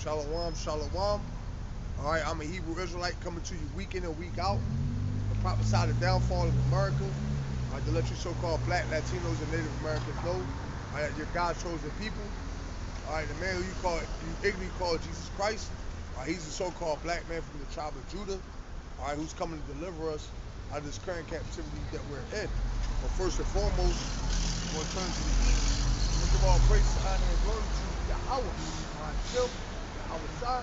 Shalom, shalom. All right, I'm a Hebrew Israelite coming to you week in and week out to prophesy the downfall of America. To let you so-called black Latinos and Native Americans know that you're God's chosen people. All right, the man who you ignorantly call Jesus Christ, he's the so-called black man from the tribe of Judah, all right, who's coming to deliver us out of this current captivity that we're in. But first and foremost, we'll turn to the east. We'll give all praise, honor, and glory to Yahweh, Hashem, Yahweh Shai.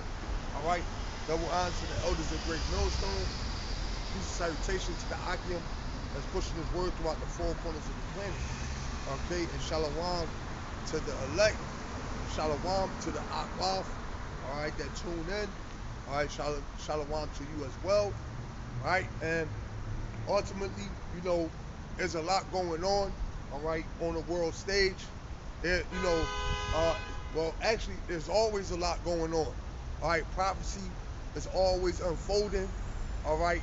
All right, double honor to the elders of Great Millstone. Peace and salutation to the Akim that's pushing his word throughout the four corners of the planet. Okay, and shalom to the elect. Shalom to the Akwaf, all right, that tune in. All right, shalom to you as well. All right, and ultimately, there's a lot going on, all right, on the world stage. Well, actually, there's always a lot going on. All right, prophecy is always unfolding. All right,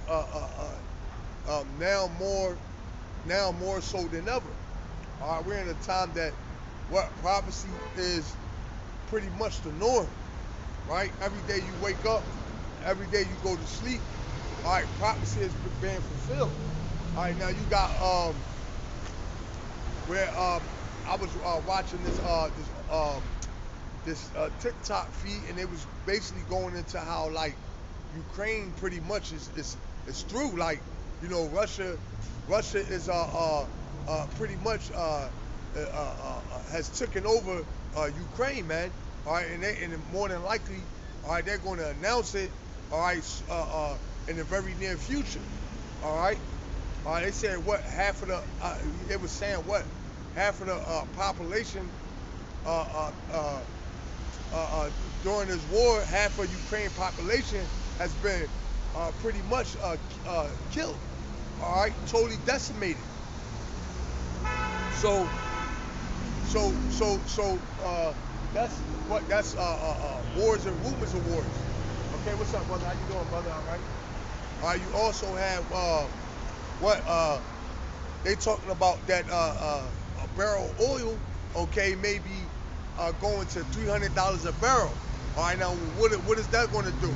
now more so than ever. All right, we're in a time that prophecy is pretty much the norm, right? Every day you wake up, every day you go to sleep, all right, prophecy is being fulfilled. All right, now you got where I was watching this TikTok feed, and it was basically going into how like Ukraine pretty much is through. Like, Russia is pretty much has taken over Ukraine, man. All right, and more than likely, all right, they're going to announce it, all right, in the very near future. All right, they said half of the they were saying half of the population during this war, half of Ukraine population has been pretty much killed. All right, totally decimated. So that's wars and rumors of wars. Okay, what's up, brother? How you doing, brother? All right. All right. You also have they talking about that a barrel of oil, okay, maybe going to $300 a barrel. All right, now what is that going to do?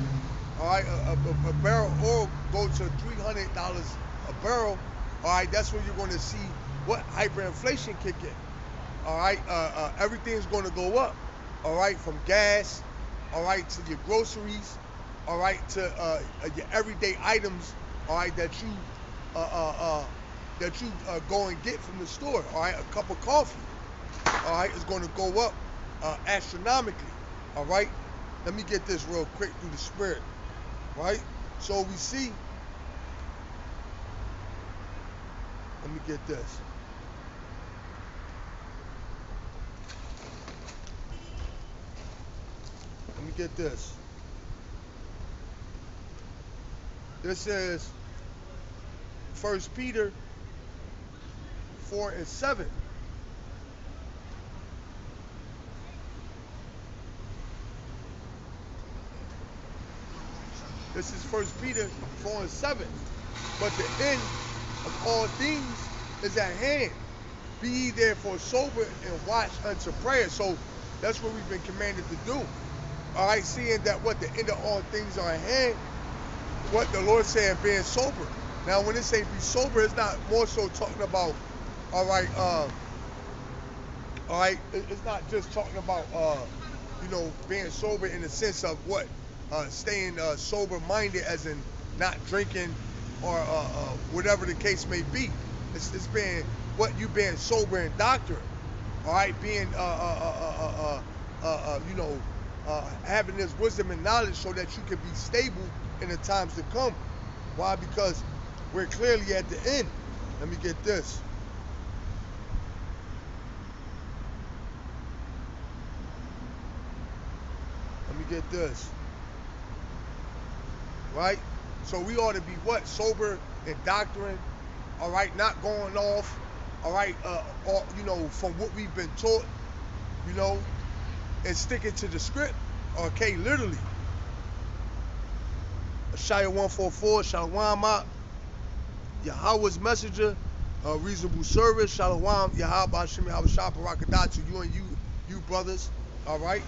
All right, a barrel of oil go to $300 a barrel. All right, that's when you're going to see hyperinflation kick in. All right, everything's going to go up. All right, from gas, all right, to your groceries, all right, to your everyday items, all right, that you go and get from the store. All right, a cup of coffee, all right, is going to go up astronomically. All right, let me get this real quick through the spirit. Right, so we see. Let me get this. Let me get this. This is 1 Peter 4:7. This is 1 Peter 4:7. But the end of all things is at hand. Be ye therefore sober and watch unto prayer. So that's what we've been commanded to do. All right, seeing that the end of all things are at hand, what the Lord said, being sober. Now, when it say be sober, it's not more so talking about, it's not just talking about, being sober in the sense of staying sober-minded, as in not drinking or whatever the case may be. It's being you being sober in doctrine. All right, being having this wisdom and knowledge so that you can be stable in the times to come. Why? Because we're clearly at the end. Let me get this. Let me get this. Right? So we ought to be sober in doctrine. All right, not going off. All right, from what we've been taught. And sticking to the script. Okay, literally. Shia 144, Shalom, Yahweh's messenger, reasonable service, Shalom, Yahweh, Hashem, Yahweh, Shah, Barakadah to you and you brothers, all right?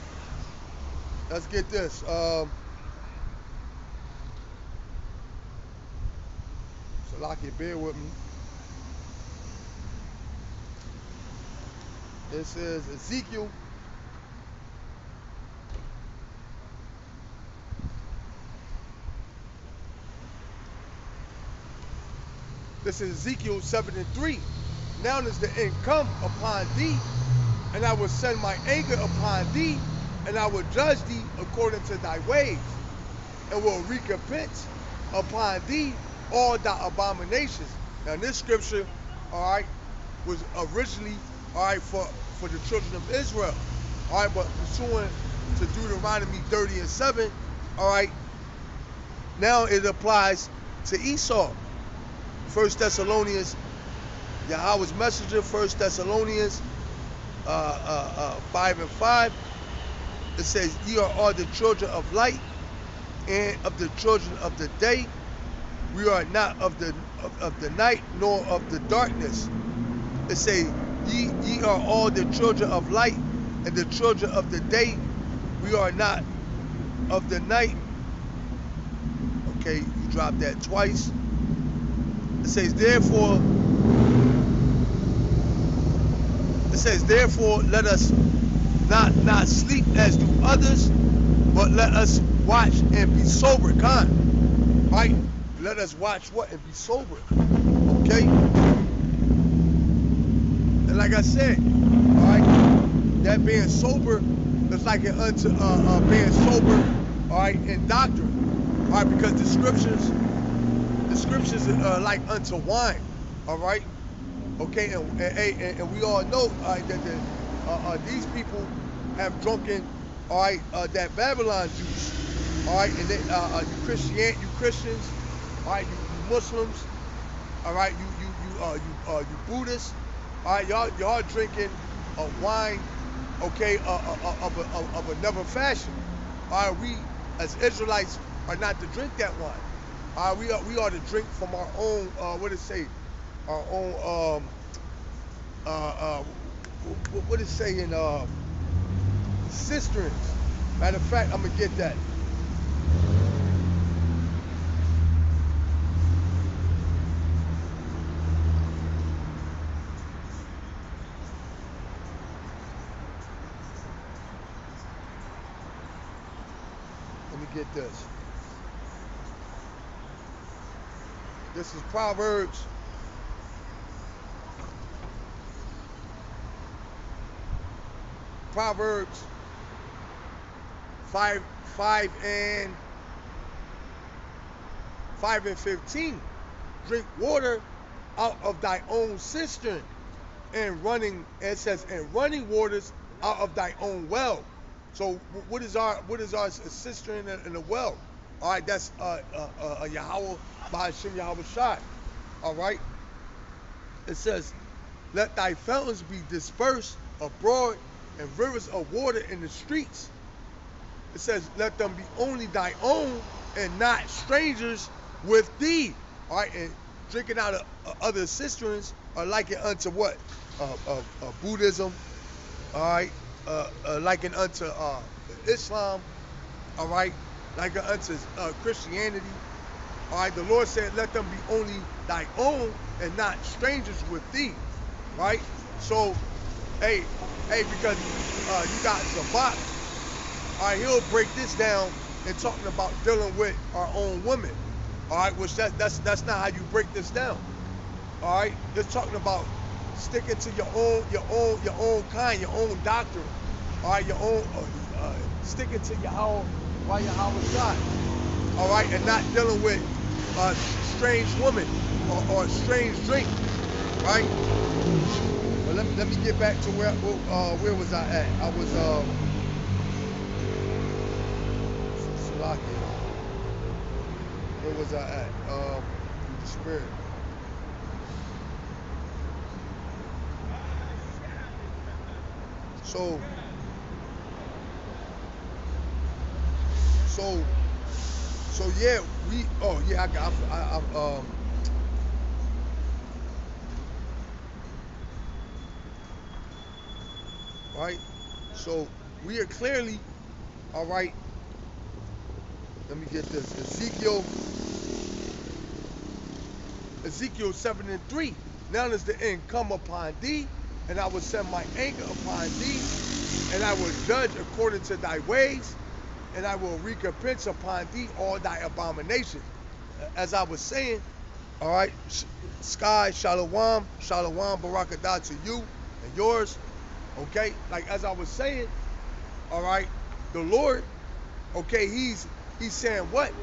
let's get this. Salaki, bear with me. This is Ezekiel. This is Ezekiel 7:3. Now is the end come upon thee, and I will send my anger upon thee, and I will judge thee according to thy ways, and will recompense upon thee all thy abominations. Now this scripture, all right, was originally, all right, for the children of Israel. All right, but pursuant to Deuteronomy 30:7, all right, now it applies to Esau. 1 Thessalonians, Yahweh's messenger, 1 Thessalonians 5:5, it says, ye are all the children of light and of the children of the day. We are not of the night nor of the darkness. It says, ye are all the children of light and the children of the day. We are not of the night. Okay, you drop that twice. It says, therefore, let us not sleep as do others, but let us watch and be sober. Right? Let us watch what and be sober. Okay? And like I said, all right, that being sober is like an unto being sober, all right, in doctrine. All right, because the scriptures are like unto wine, all right, okay, and we all know, all right, that these people have drunken, all right, that Babylon juice, all right, and they, you Christians, all right, you Muslims, all right, you Buddhists, all right, y'all drinking a wine, okay, of another fashion, all right, we as Israelites are not to drink that wine. We are to drink from our own, what did it say? Our own, what did it say in cisterns? Matter of fact, I'm gonna get that. Let me get this. This is Proverbs 5:15. Drink water out of thy own cistern, and running, it says, and running waters out of thy own well. So what is our cistern and a well? All right, that's Yahweh by Hashem Yahweh Shai. All right. It says, let thy fountains be dispersed abroad, and rivers of water in the streets. It says, let them be only thy own, and not strangers with thee. All right, and drinking out of other cisterns are likened unto what? Buddhism. All right, likened unto Islam. All right, likened unto Christianity. All right, the Lord said, let them be only thy own and not strangers with thee. Right? So, hey, because you got Zabak, all right, he'll break this down and talking about dealing with our own women. All right, which that's not how you break this down. All right, it's talking about sticking to your own kind, your own doctrine. All right, your own sticking to Yahweh by Yahweh side. All right, and not dealing with a strange woman or a strange drink. Right? But let me get back to where was I at? I was Salakia. Where was I at? The Spirit. So yeah, right? So we are clearly, all right, Let me get this. Ezekiel 7:3. Now is the end come upon thee, and I will send my anger upon thee, and I will judge according to thy ways, and I will recompense upon thee all thy abominations. As I was saying, all right, Sky, Shalom, Barakadah to you and yours, okay? Like as I was saying, all right, the Lord, okay, he's saying what?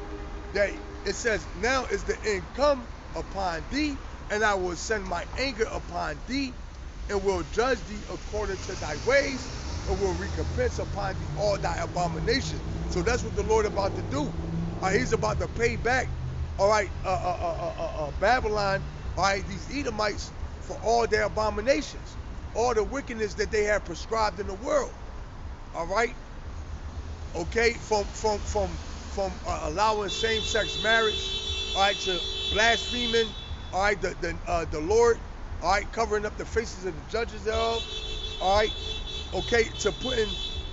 That it says, now is the end come upon thee, and I will send my anger upon thee, and will judge thee according to thy ways, and will recompense upon thee all thy abominations. So that's what the Lord about to do. He's about to pay back, all right, Babylon, all right, these Edomites for all their abominations, all the wickedness that they have prescribed in the world, all right, okay, from allowing same-sex marriage, all right, to blaspheming, all right, the Lord, all right, covering up the faces of the judges thereof, all right, okay, to putting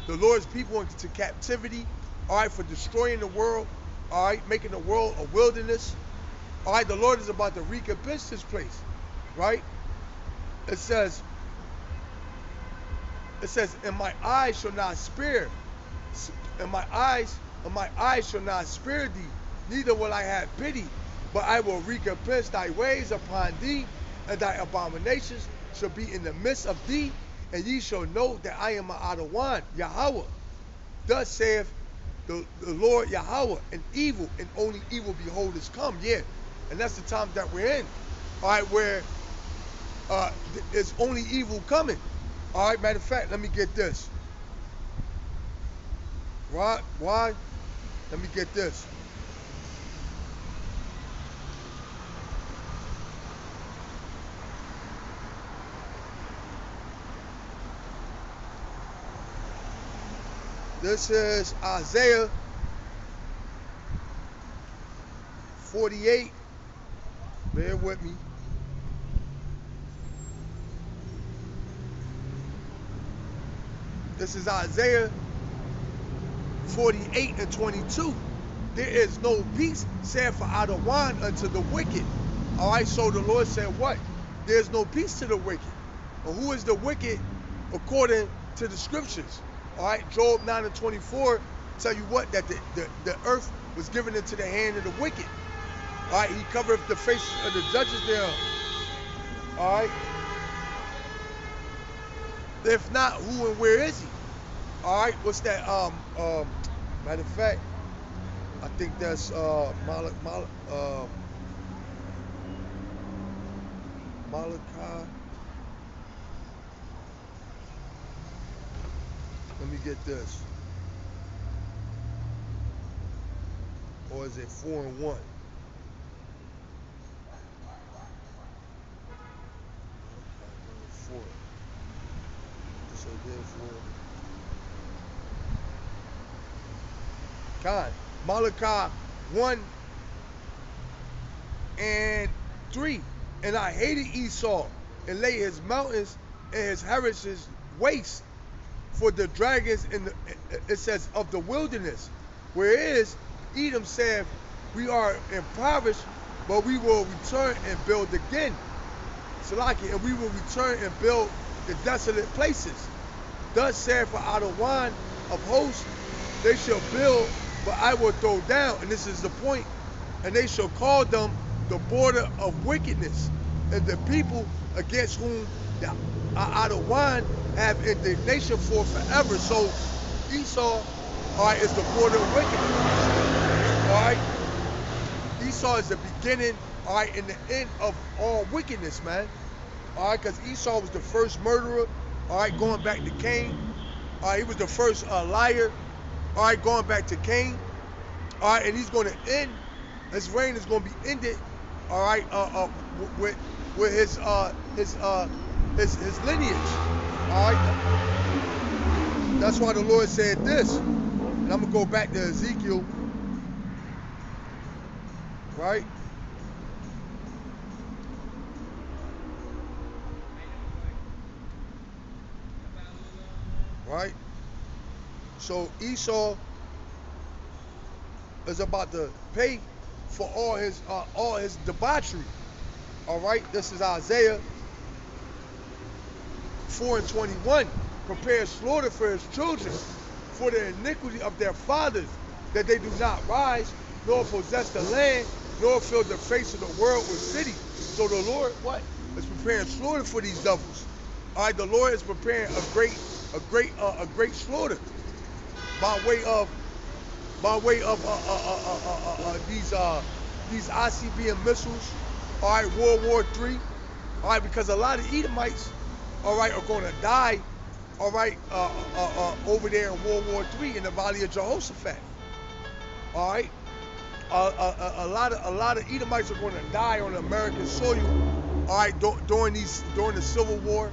the Lord's people into captivity, all right, for destroying the world, all right, making the world a wilderness, all right, the Lord is about to recompense this place, right? It says, and my eyes shall not spare, and my eyes shall not spare thee, neither will I have pity, but I will recompense thy ways upon thee, and thy abominations shall be in the midst of thee, and ye shall know that I am Adawan, Yahweh. Thus saith the Lord Yahweh, and evil, and only evil behold is come. Yeah, and that's the time that we're in. All right, where it's only evil coming. All right, matter of fact, let me get this. Right? Why? Let me get this. This is Isaiah 48. Bear with me. This is Isaiah 48:22. There is no peace, saith for Adawan, unto the wicked. All right, so the Lord said what? There's no peace to the wicked. But who is the wicked according to the scriptures? All right, Job 9:24 tell you what? That the earth was given into the hand of the wicked. All right, he covered the faces of the judges there. All right. If not, who and where is he? All right, what's that? Matter of fact, I think that's Malachi. Let me get this. Or is it 4:1? So therefore, God, Malachi 1:3. And I hated Esau, and lay his mountains and his heritage waste for the dragons it says of the wilderness. Whereas Edom said, we are impoverished, but we will return and build again. Salaki, and we will return and build the desolate places. Thus said for Adawan of hosts, they shall build, but I will throw down. And this is the point. And they shall call them the border of wickedness, and the people against whom the Adawan have indignation for forever. So Esau, all right, is the border of wickedness. All right, Esau is the beginning, all right, and the end of all wickedness, man. All right, because Esau was the first murderer, all right, going back to Cain. All right, he was the first liar, all right, going back to Cain. All right, and he's going to end, his reign is going to be ended, all right, with his lineage. All right, that's why the Lord said this. And I'm going to go back to Ezekiel, right? Right? So Esau, is about to pay for all his debauchery. All right, this is Isaiah 4:21. Prepare slaughter for his children, for the iniquity of their fathers, that they do not rise, nor possess the land, nor fill the face of the world with cities. So the Lord, what? Is preparing slaughter for these devils. All right, the Lord is preparing a great slaughter by way of these ICBM missiles. All right, World War III. All right, because a lot of Edomites, all right, are going to die. All right, over there in World War III in the Valley of Jehoshaphat. All right, a lot of Edomites are going to die on American soil. All right, during the Civil War.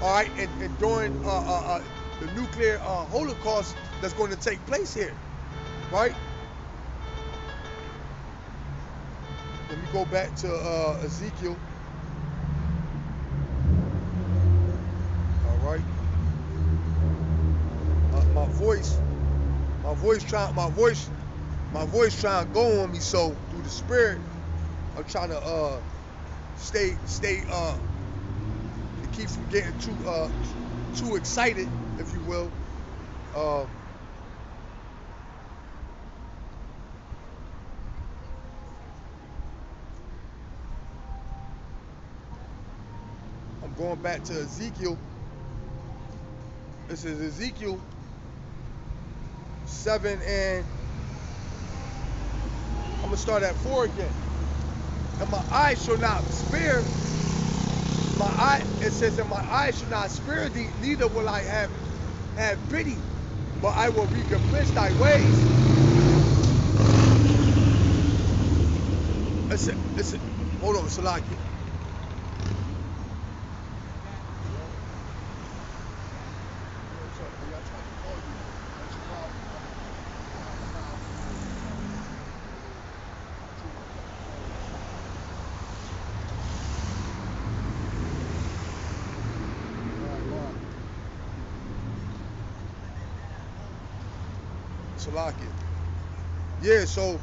All right, and during the nuclear holocaust that's going to take place here. Right. Let me go back to Ezekiel. All right. My voice trying to go on me. So through the Spirit, I'm trying to stay to keep from getting too excited, if you will. I'm going back to Ezekiel. This is Ezekiel 7, and I'm gonna start at 4 again. And my eyes shall not spare. It says, and my eyes shall not spare thee, neither will I have pity, but I will recompense thy ways. Listen, hold on, Salaki. Salaki. Yeah, so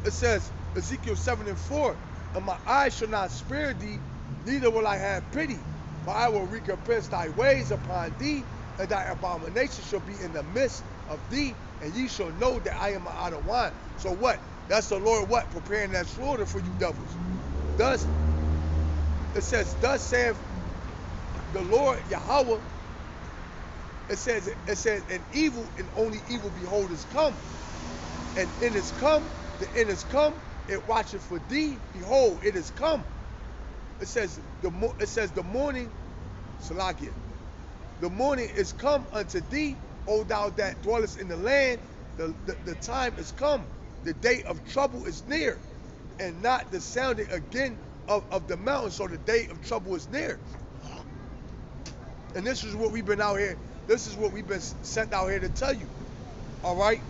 it says, Ezekiel 7 and 4, and my eyes shall not spare thee, neither will I have pity, but I will recompense thy ways upon thee, and thy abomination shall be in the midst of thee, and ye shall know that I am Adonai. So what? That's the Lord what? Preparing that slaughter for you devils. Thus, it says, thus saith the Lord Yahweh. It says, and evil, and only evil behold is come. And it is come, the end is come, it watcheth for thee, behold, it is come. It says the morning, Salakia, the morning is come unto thee, O thou that dwellest in the land, the time is come, the day of trouble is near, and not the sounding again of the mountain, so the day of trouble is near. And this is what we've been out here, this is what we've been sent out here to tell you. All right?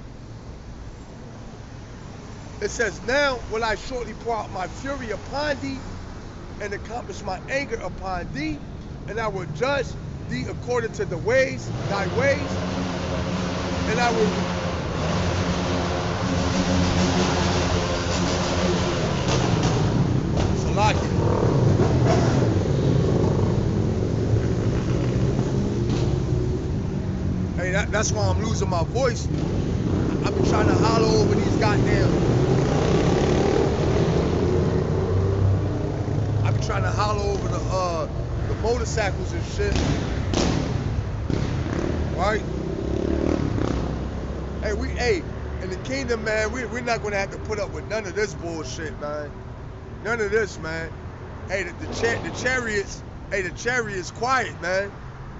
It says, now will I shortly pour out my fury upon thee, and accomplish my anger upon thee, and I will judge thee according to thy ways, and I will Salaki. Hey, that's why I'm losing my voice. I've been trying to holler over these goddamn. I've been trying to holler over the motorcycles and shit. Right? Hey, in the kingdom, man, we're not gonna have to put up with none of this bullshit, man. None of this, man. Hey, the chariots, hey, the chariot's quiet, man.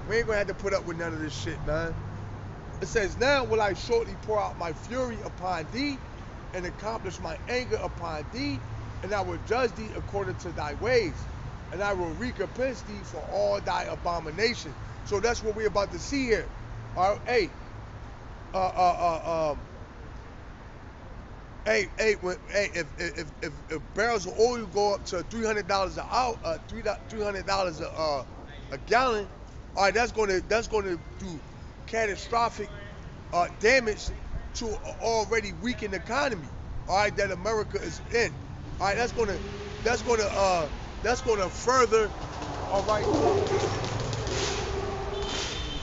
We ain't gonna have to put up with none of this shit, man. It says, now will I shortly pour out my fury upon thee, and accomplish my anger upon thee, and I will judge thee according to thy ways, and I will recompense thee for all thy abominations. So that's what we're about to see here. All right, if barrels of oil go up to $300 an hour, $300 a gallon, all right, that's gonna do catastrophic damage to an already weakened economy, all right, that America is in. All right, that's gonna further, all right,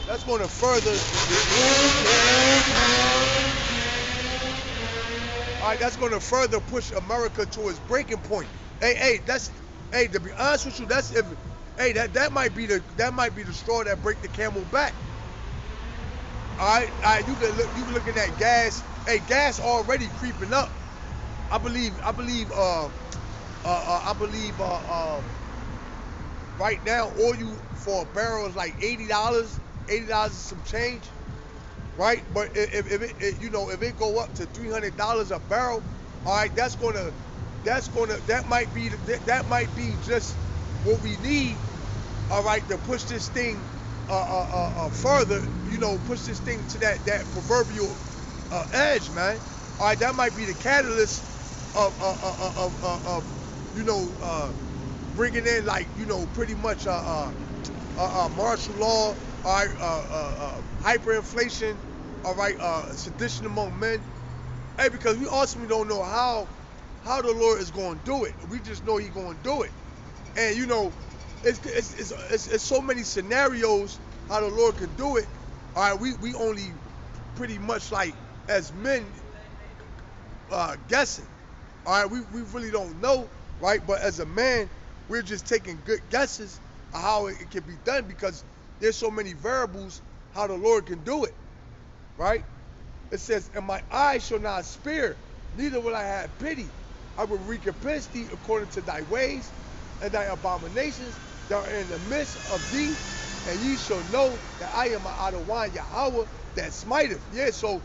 that's gonna further, all right, that's gonna further push America to its breaking point. Hey, to be honest with you, that's if, hey, that might be the straw that break the camel back. All right, you can looking at gas. Hey, gas already creeping up. I believe right now oil for a barrel is like $80, $80 some change, right? But if it go up to $300 a barrel, all right, that might be just what we need, all right, to push this thing further, push this thing to that proverbial edge, man. All right, that might be the catalyst of bringing in, like, pretty much martial law, all right, hyperinflation, all right, sedition among men. Hey, because we ultimately don't know how the Lord is going to do it. We just know He's going to do it, and it's so many scenarios how the Lord can do it. All right, we only pretty much, like, as men, guessing. All right, we really don't know, right? But as a man, we're just taking good guesses of how it can be done, because there's so many variables how the Lord can do it, right? It says, "And my eyes shall not spare, neither will I have pity. I will recompense thee according to thy ways and thy abominations that are in the midst of thee, and ye shall know that I am Adonai Yahweh that smiteth." Yeah, so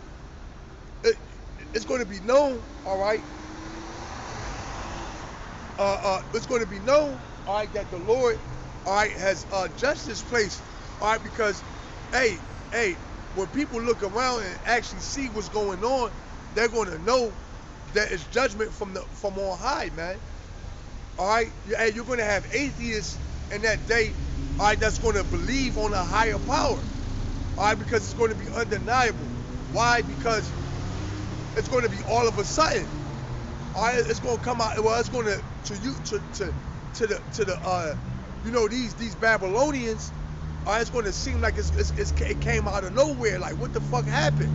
it's going to be known, all right. It's going to be known, all right, that the Lord, all right, has judged this place, all right, because, hey, when people look around and actually see what's going on, they're going to know that it's judgment from on high, man. All right, hey, you're going to have atheists in that day, all right, that's going to believe on a higher power, all right, because it's going to be undeniable. Why? Because it's going to be all of a sudden. All right, it's going to come out. Well, it's going to these Babylonians. All right, it's going to seem like it came out of nowhere. Like, what the fuck happened?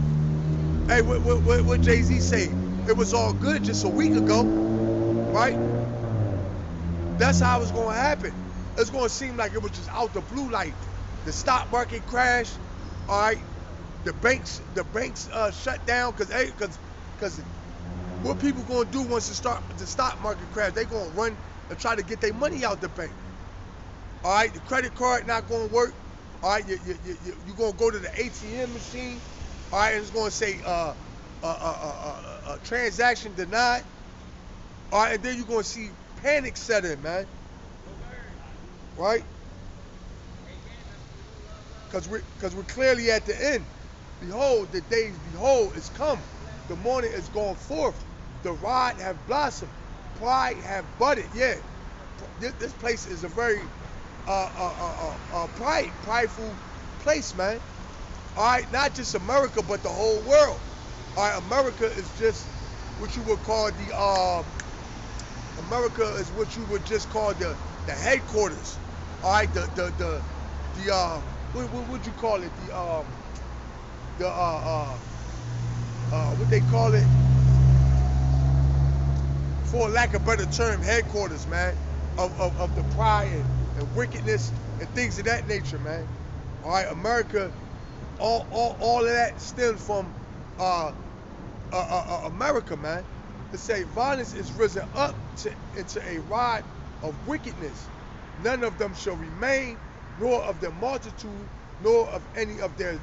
Hey, what Jay-Z say? It was all good just a week ago, right? That's how it's going to happen. It's going to seem like it was just out the blue, like the stock market crashed. All right, the banks shut down because what people going to do once the stock market crash? They going to run and try to get their money out the bank. All right, the credit card not going to work. All right, you're going to go to the ATM machine. All right, and it's going to say transaction denied. All right, and then you're going to see panic set in, man. Right? Because we're clearly at the end. Behold, the days, behold, is come. The morning is gone forth. The rod have blossomed. Pride have budded. Yeah, this place is a very prideful place, man. All right, not just America, but the whole world. All right, America is just what you would call America is what you would just call the headquarters. All right, what would you call it? What they call it, for lack of a better term, headquarters, man, of the pride and wickedness and things of that nature, man. All right, America, all of that stems from America, man. To say violence is risen up into a rod of wickedness. None of them shall remain, nor of their multitude, nor of any of their,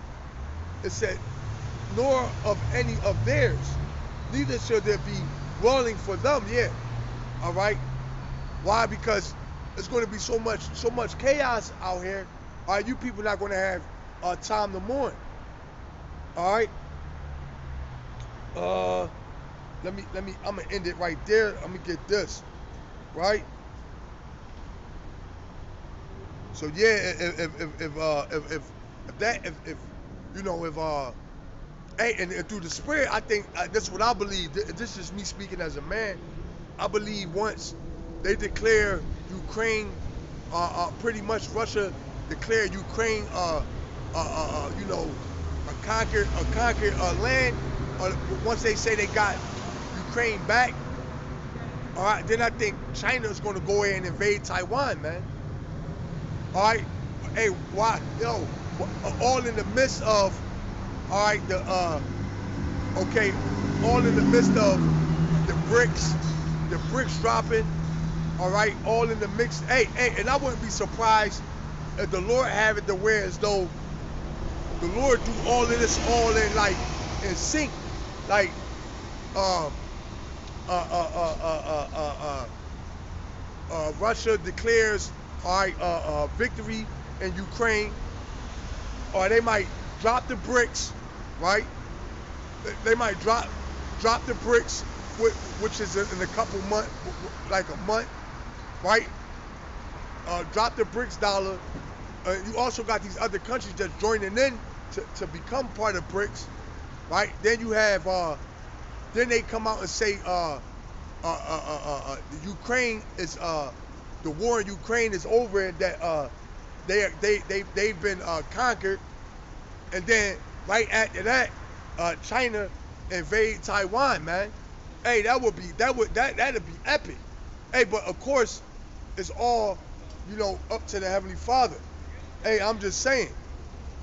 it said, nor of any of theirs. Neither shall there be dwelling for them. Yeah. All right. Why? Because it's going to be so much chaos out here. All right, you people not going to have time to mourn. All right. Let me. I'm gonna end it right there. I'm gonna get this right. So yeah, if Hey, and through the spirit, I think that's what I believe. This is me speaking as a man. I believe once they declare Ukraine, pretty much Russia declared Ukraine, you know, a conquered land. Once they say they got Ukraine back, all right, then I think China is going to go in and invade Taiwan, man. All right, hey, why, yo, all in the midst of, all right, okay, all in the midst of the bricks dropping, all right, all in the mix. Hey, and I wouldn't be surprised if the Lord have it to where as though the Lord do all of this all in like in sync, like uh Russia declares all right victory in Ukraine, or they might drop the bricks, right? They might drop the bricks, which is in a couple months, like a month, right? Drop the bricks dollar. You also got these other countries that's joining in to become part of BRICS, right? Then you have, then they come out and say, Ukraine is, the war in Ukraine is over, and that they've been conquered, and then right after that, China invade Taiwan, man. Hey, that'd be epic. Hey, but of course, it's all, you know, up to the Heavenly Father. Hey, I'm just saying,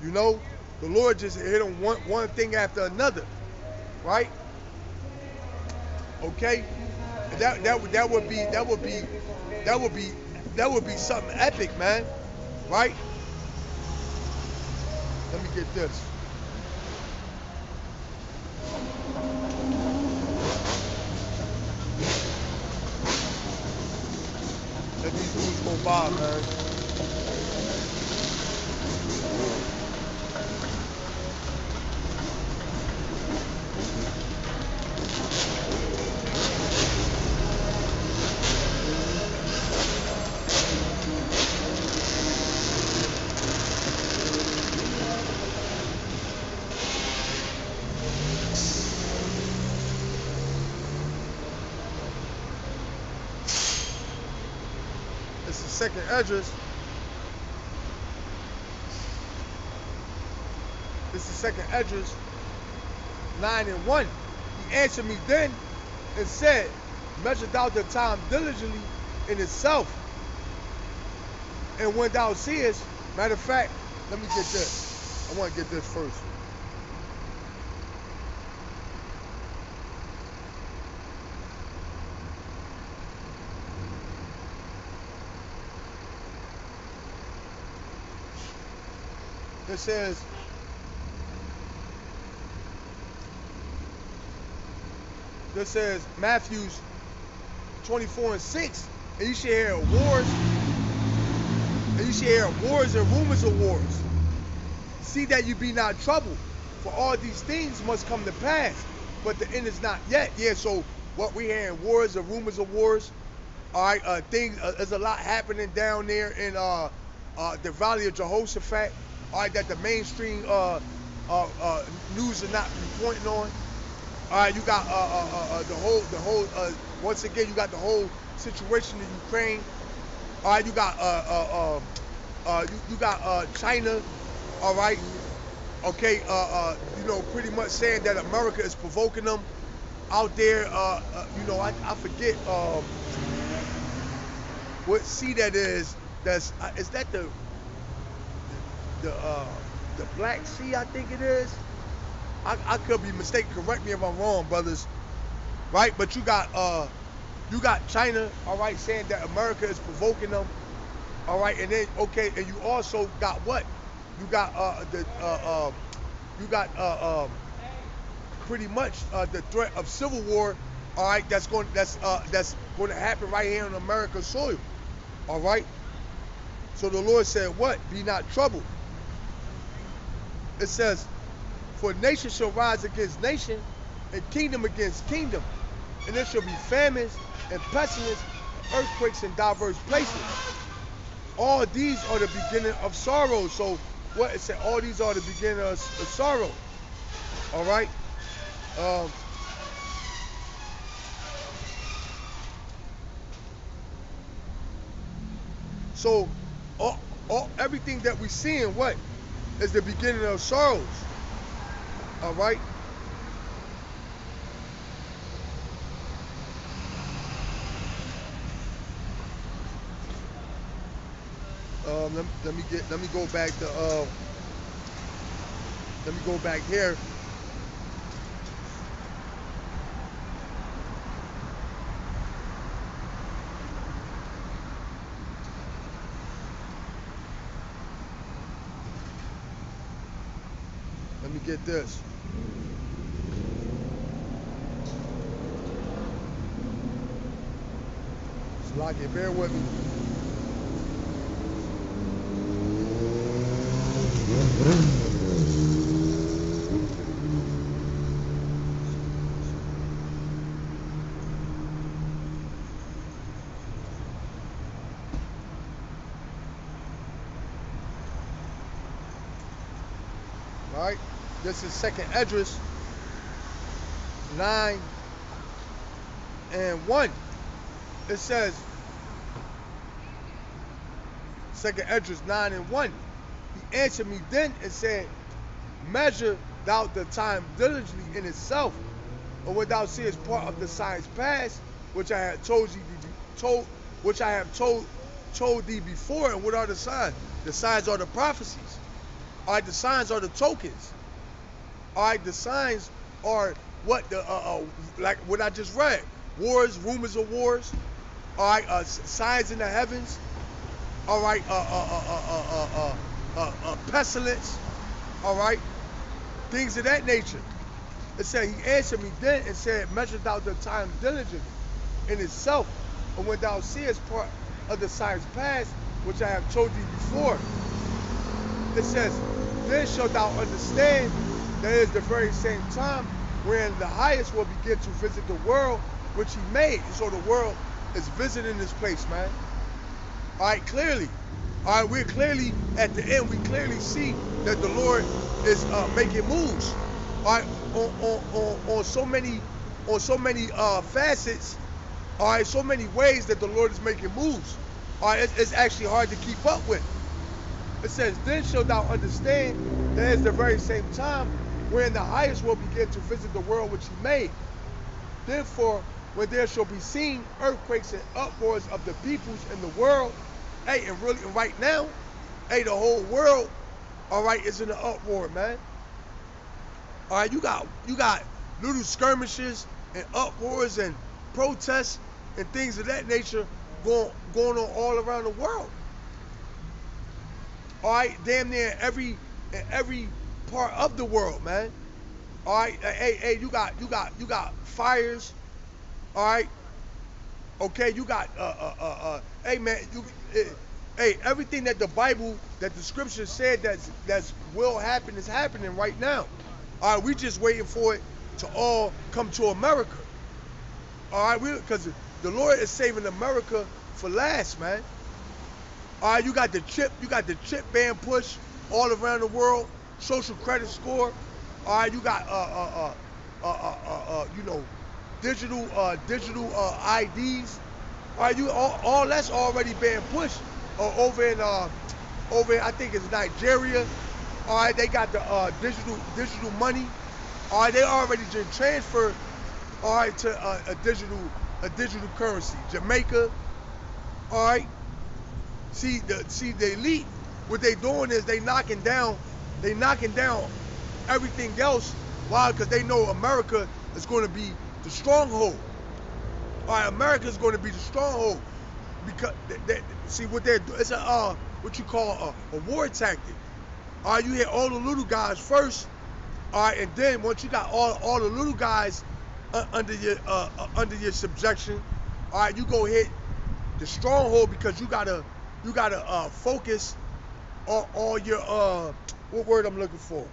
you know, the Lord just hit on one thing after another, right? Okay, that would be something epic, man, right? Let me get this. Let these dudes go by, man. It's the second Esdras. This is second Esdras 9:1. He answered me then and said, measure thou the time diligently in itself. And when thou seest, matter of fact, let me get this. I want to get this first. This says Matthews 24:6, and you should hear wars, and rumors of wars. See that you be not troubled, for all these things must come to pass, but the end is not yet. Yeah, so what we hearing, wars and rumors of wars. All right, there's a lot happening down there in the Valley of Jehoshaphat. All right, that the mainstream news is not reporting on. All right, you got the whole once again, you got the whole situation in Ukraine. All right, you got you got China. All right, okay, you know, pretty much saying that America is provoking them out there. You know, I forget what sea that is. Is that the Black Sea? I think it is. I could be mistaken. Correct me if I'm wrong, brothers. Right? But you got China, all right, saying that America is provoking them. All right, and then okay, and you also got what? You got pretty much the threat of civil war. All right, that's going to happen right here on America's soil. All right. So the Lord said, "What? Be not troubled." It says, "For nation shall rise against nation, and kingdom against kingdom, and there shall be famines and pestilence, and earthquakes in diverse places. All these are the beginning of sorrow." So what it said, all these are the beginning of sorrow. All right. Um, so, everything that we seeing, what is the beginning of sorrows? All right. Let me go back to let me go back here. Let me get this. So like it, bear with me. All right. This is second Esdras 9:1. It says, second Esdras 9:1. He answered me then and said, measure thou the time diligently in itself, or when thou seest part of the signs past, which I have told thee before. And what are the signs? The signs are the prophecies. All right, the signs are the tokens. All right, the signs are what the like what I just read: wars, rumors of wars. All right, signs in the heavens. All right, pestilence. All right, things of that nature. It said, he answered me then and said, measure thou the time diligently in itself, and when thou seest part of the signs past, which I have told thee before. It says, then shalt thou understand that it is the very same time when the highest will begin to visit the world which he made. And so the world is visiting this place, man. All right, clearly. All right, we're clearly at the end. We clearly see that the Lord is making moves. All right, on so many facets. All right, so many ways that the Lord is making moves. All right, it's actually hard to keep up with. It says, then shalt thou understand that it's the very same time wherein the highest will begin to visit the world which he made. Therefore, when there shall be seen earthquakes and uproars of the peoples in the world, hey, and really right now, hey, the whole world, all right, is in an uproar, man. All right, you got little skirmishes and uproars and protests and things of that nature going on all around the world. All right, damn near every part of the world, man. All right, hey, you got fires. All right, okay, you got hey man, hey, everything that the Bible, that the scripture said that's will happen is happening right now. All right, we just waiting for it to all come to America. All right, because the Lord is saving America for last, man. All right, you got the chip ban push all around the world, social credit score. All right, you got you know, digital IDs. All right, all that's already being pushed over in I think it's Nigeria. All right, they got the digital money. All right, they already just transferred. All right, to a digital currency. Jamaica. All right. See the elite. What they doing is they knocking down everything else. Why? Because they know America is going to be the stronghold. All right, America is going to be the stronghold because see what they're doing. It's a what you call a war tactic. All right, you hit all the little guys first. All right, and then once you got all the little guys under your subjection, all right, you go hit the stronghold because you gotta focus on all your what word I'm looking for.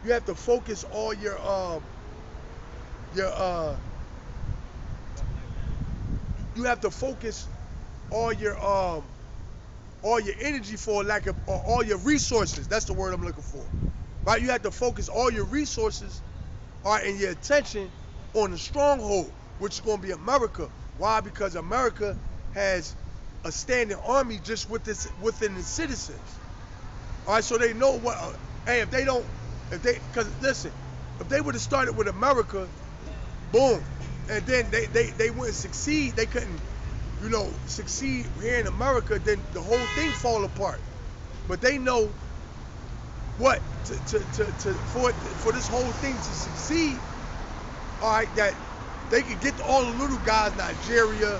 You have to focus all your you have to focus all your energy for lack of all your resources. That's the word I'm looking for. Right? You have to focus all your resources all right, and your attention on the stronghold, which is going to be America. Why? Because America has a standing army just within the citizens. All right, so they know what. Hey, if they don't, if they, because listen, if they would have started with America, boom, and then they wouldn't succeed. They couldn't, succeed here in America. Then the whole thing fall apart. But they know what for this whole thing to succeed. All right, that they can get all the little guys, Nigeria,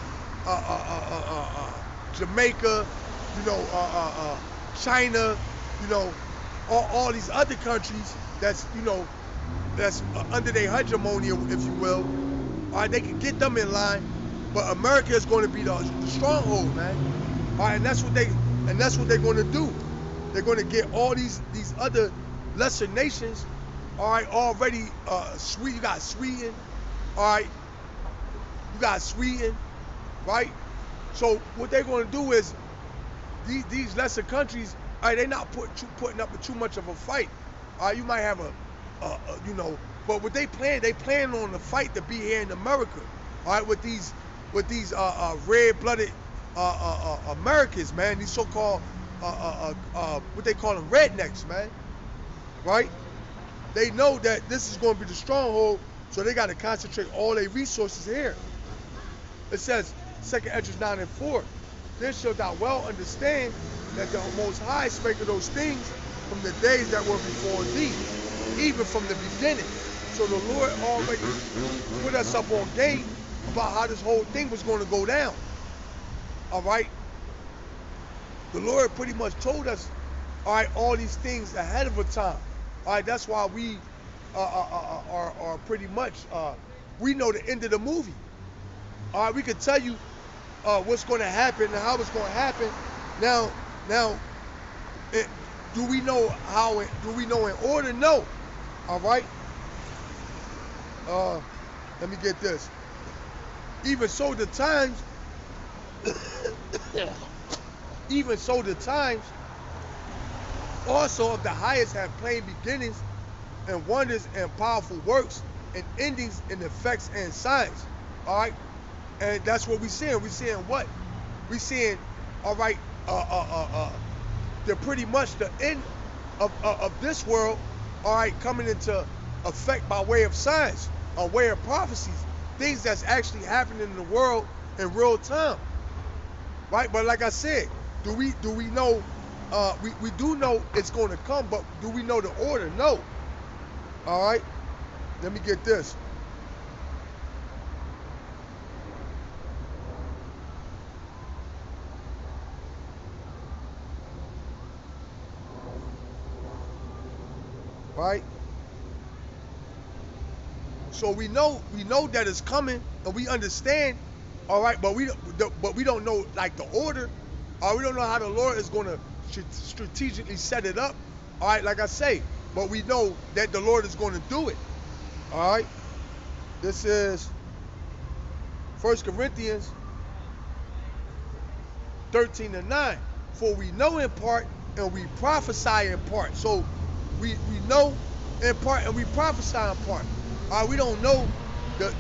Jamaica, China, all these other countries that's under their hegemony, if you will. All right, they can get them in line, but America is going to be the stronghold, man. All right, and that's what they're going to do. They're going to get all these other lesser nations. All right, already. You got Sweden. All right, you got Sweden, right? So what they're going to do is these lesser countries, all right, they're not putting up with too much of a fight. All right, you might have but what they plan on the fight to be here in America. All right, with these red-blooded Americans, man. These so-called what they call them, rednecks, man. Right? They know that this is going to be the stronghold, so they got to concentrate all their resources here. It says, 2 Esdras 9:4. Then shalt thou well understand that the Most High spake of those things from the days that were before thee, even from the beginning. So the Lord already put us up on game about how this whole thing was going to go down. All right? The Lord pretty much told us, all right, all these things ahead of a time. All right, that's why we are pretty much, we know the end of the movie. All right, we can tell you what's going to happen and how it's going to happen. Now, do we know how? Do we know in order? No. All right. Let me get this. Even so, the times. Even so, the times also of the highest have plain beginnings and wonders and powerful works and endings and effects and signs. All right. And that's what we're seeing. We're seeing what? We're seeing, all right, they're pretty much the end of this world, all right, coming into effect by way of signs, by way of prophecies, things that's actually happening in the world in real time, right? But like I said, do we know? We do know it's going to come, but do we know the order? No. All right. Let me get this. Right? So we know that it's coming, and we understand, all right, but we don't know like the order, or we don't know how the Lord is going to strategically set it up, all right, like I say, but we know that the Lord is going to do it, all right. This is 1 Corinthians 13:9. For we know in part and we prophesy in part. So we know in part and we prophesy in part. We don't know the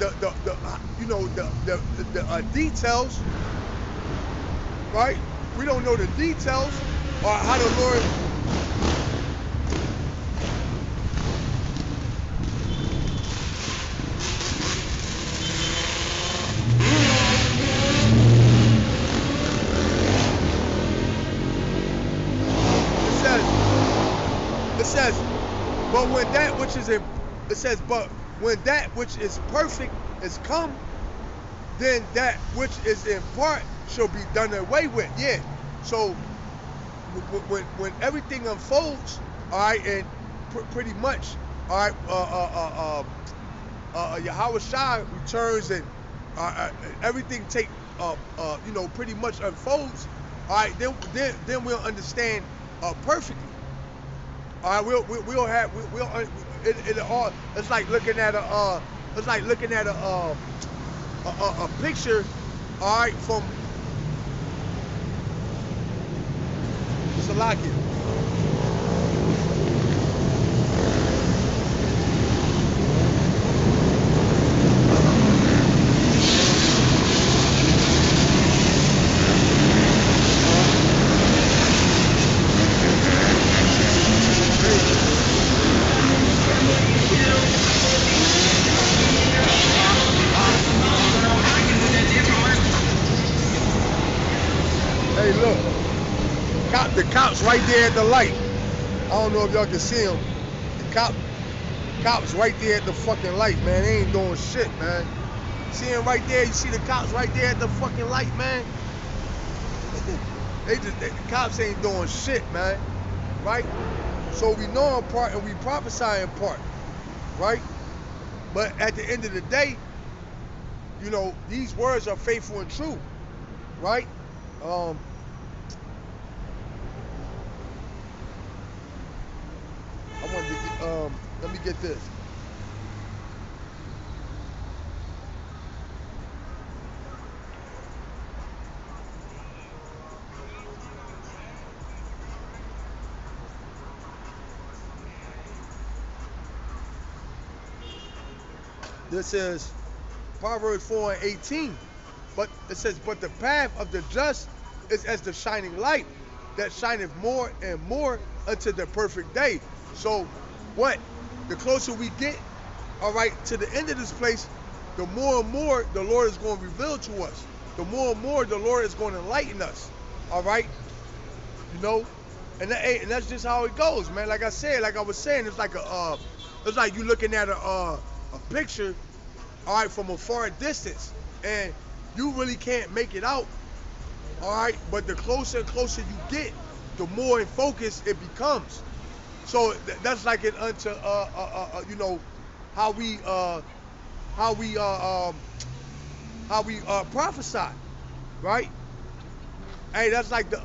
details, right? We don't know the details or how the Lord. It says, but when that which is in, it says, but when that which is perfect is come, then that which is in part shall be done away with. Yeah. So when everything unfolds, all right, and pretty much, all right, Yahweh Shai returns and everything pretty much unfolds. All right, then we'll understand perfectly. All right, we'll have it all. It's like looking at a picture. All right, from Salakia. look, the cops right there at the light. I don't know if y'all can see them. The cops right there at the fucking light, man. They ain't doing shit, man. See him right there? You see the cops right there at the fucking light, man? The cops ain't doing shit, man. Right? So we know in part and we prophesy in part. Right? But at the end of the day, you know, these words are faithful and true. Right? I wanted to get, let me get this. This is Proverbs 4:18. But it says, but the path of the just is as the shining light that shineth more and more unto the perfect day. So what? The closer we get, all right, to the end of this place, the more and more the Lord is going to reveal to us. The more and more the Lord is going to enlighten us. All right? You know? And that's just how it goes, man. Like I said, like I was saying, it's like you looking at a picture, all right, from a far distance, and you really can't make it out, all right. But the closer and closer you get, the more in focus it becomes. So that's like it unto you know, how we prophesy, right? Hey, that's like the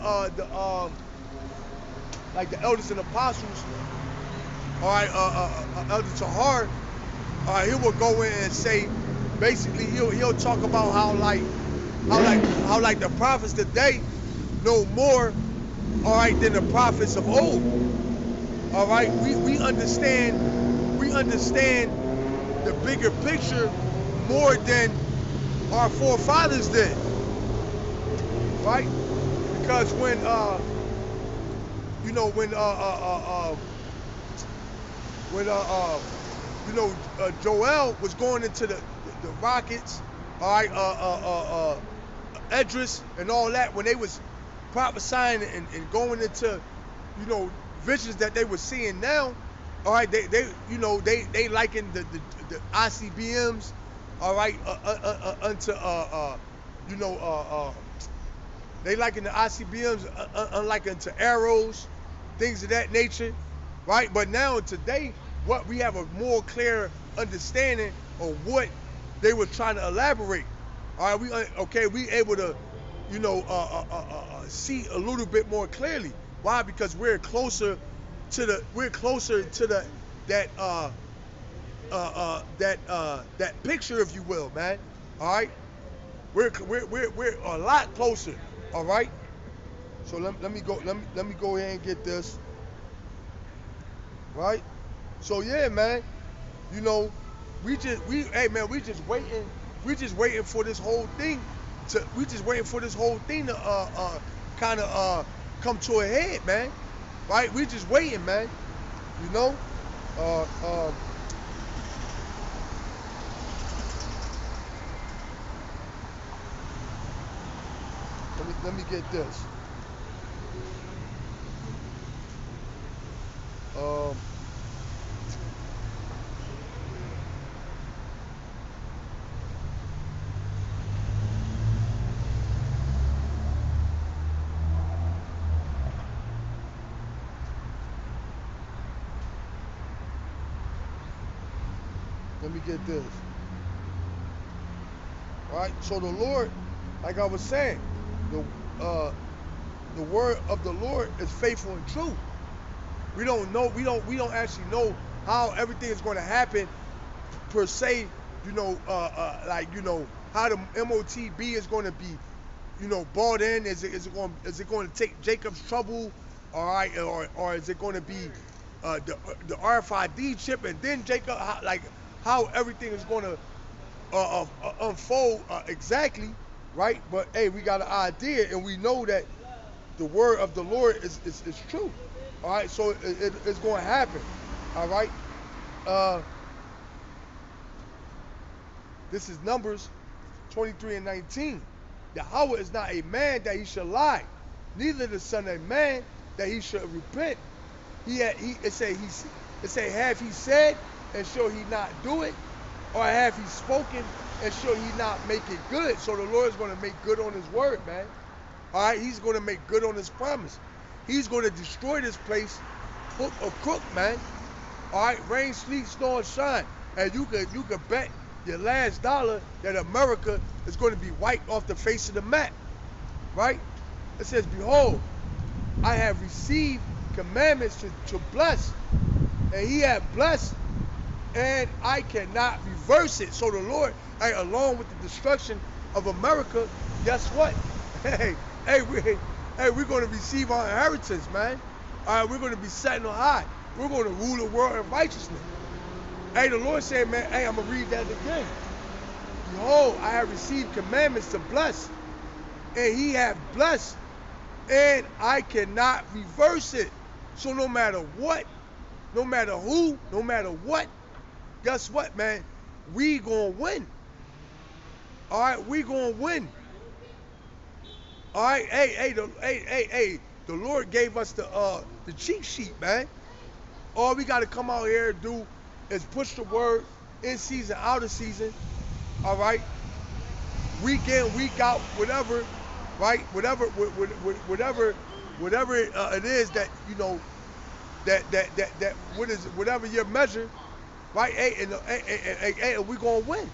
elders and apostles. All right, Elder Tahar, he will go in and say, basically, he'll talk about how the prophets today know more, all right, than the prophets of old. All right, we understand the bigger picture more than our forefathers did, right? Because when you know, Joel was going into the Rockets, all right, Edris and all that, when they was prophesying and going into, you know, visions that they were seeing now, all right, they likened the ICBMs, all right, unto they likened the ICBMs unlike unto arrows, things of that nature, right? But now today, what we have a more clear understanding of what they were trying to elaborate. All right, we able to, you know, see a little bit more clearly. Why? Because we're closer to that picture, if you will, man. All right, we're a lot closer. All right. So let me go ahead and get this. Right. So yeah, man. You know, we just waiting for this whole thing to kind of come to a head, man. Right? We just waiting, man. You know? Let me get this. Let me get this. All right. So the Lord, like I was saying, the word of the Lord is faithful and true. We don't know. We don't actually know how everything is going to happen per se. You know, like, you know, how the MOTB is going to be, you know, bought in. Is it going to take Jacob's trouble, all right, or is it going to be the RFID chip and then Jacob, how everything is going to unfold exactly, right? But hey, we got an idea, and we know that the word of the Lord is true. All right, so it's going to happen. All right. This is Numbers 23:19. Yahweh is not a man that he shall lie, neither the Son of Man that he should repent. It say have he said and shall he not do it, or have he spoken and shall he not make it good? So the Lord is going to make good on his word, man. All right, he's going to make good on his promise. He's going to destroy this place, hook or crook, man. All right, rain, sleet, snow, and shine, and you could bet your last dollar that America is going to be wiped off the face of the map, right? It says, behold, I have received commandments to bless, and he hath blessed, and I cannot reverse it. So the Lord, along with the destruction of America, guess what? We're going to receive our inheritance, man. All right, we're going to be setting on high. We're going to rule the world in righteousness. Hey, the Lord said, man, I'm going to read that again. Behold, I have received commandments to bless, and he hath blessed, and I cannot reverse it. So no matter what, no matter who, no matter what, guess what, man? We gonna win. All right, we gonna win. All right, the Lord gave us the cheat sheet, man. All we gotta come out here and do is push the word in season, out of season. All right, week in, week out, whatever, right? Whatever it is that you know that what is it, whatever your measure, right? And we're gonna win.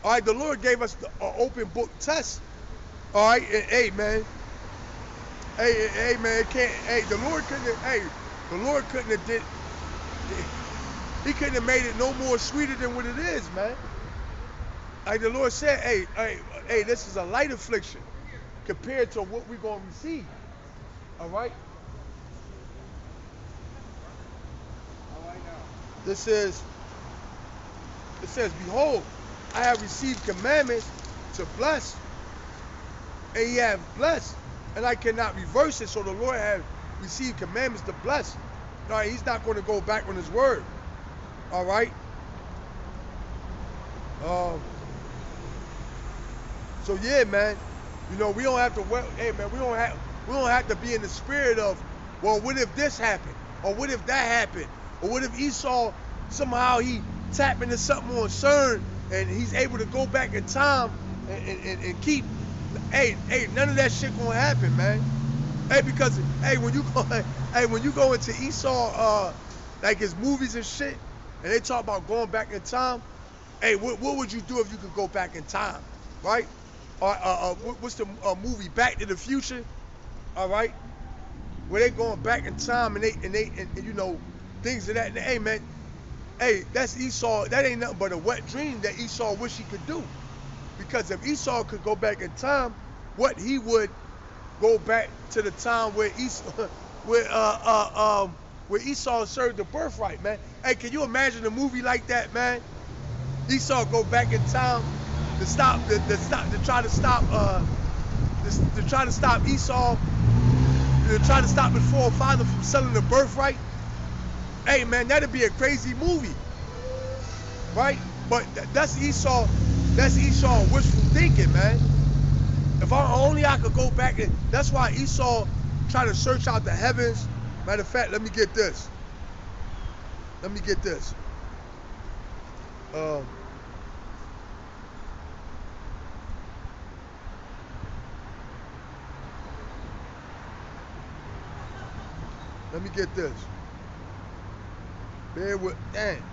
All right, the Lord gave us the open book test. All right, and, hey man, the Lord couldn't have did. He couldn't have made it no more sweeter than what it is, man. Like the Lord said, hey, this is a light affliction compared to what we're gonna receive. All right. It says, behold, I have received commandments to bless, and he hath blessed, and I cannot reverse it. So the Lord has received commandments to bless. All right, he's not going to go back on his word. All right. So yeah, man. You know, we don't have to. Hey, man, we don't have to be in the spirit of, well, what if this happened, or what if that happened, or what if Esau somehow he tapped into something on CERN and he's able to go back in time and keep. Hey, none of that shit gonna happen, man. Hey, because when you go into Esau, like his movies and shit, and they talk about going back in time. Hey, what would you do if you could go back in time, right? What's the movie Back to the Future? All right, where they going back in time and they you know things of that. And, hey man, hey, that's Esau. That ain't nothing but a wet dream that Esau wish he could do. Because if Esau could go back in time, what he would go back to the time where Esau served the birthright, man. Hey, can you imagine a movie like that, man? Esau go back in time to try to stop Esau, to try to stop his forefather from selling the birthright. Hey man, that'd be a crazy movie, right? But that's Esau. That's Esau wishful thinking, man. If I could go back, and that's why Esau tried to search out the heavens. Matter of fact, let me get this. Let me get this. Bear with, dang.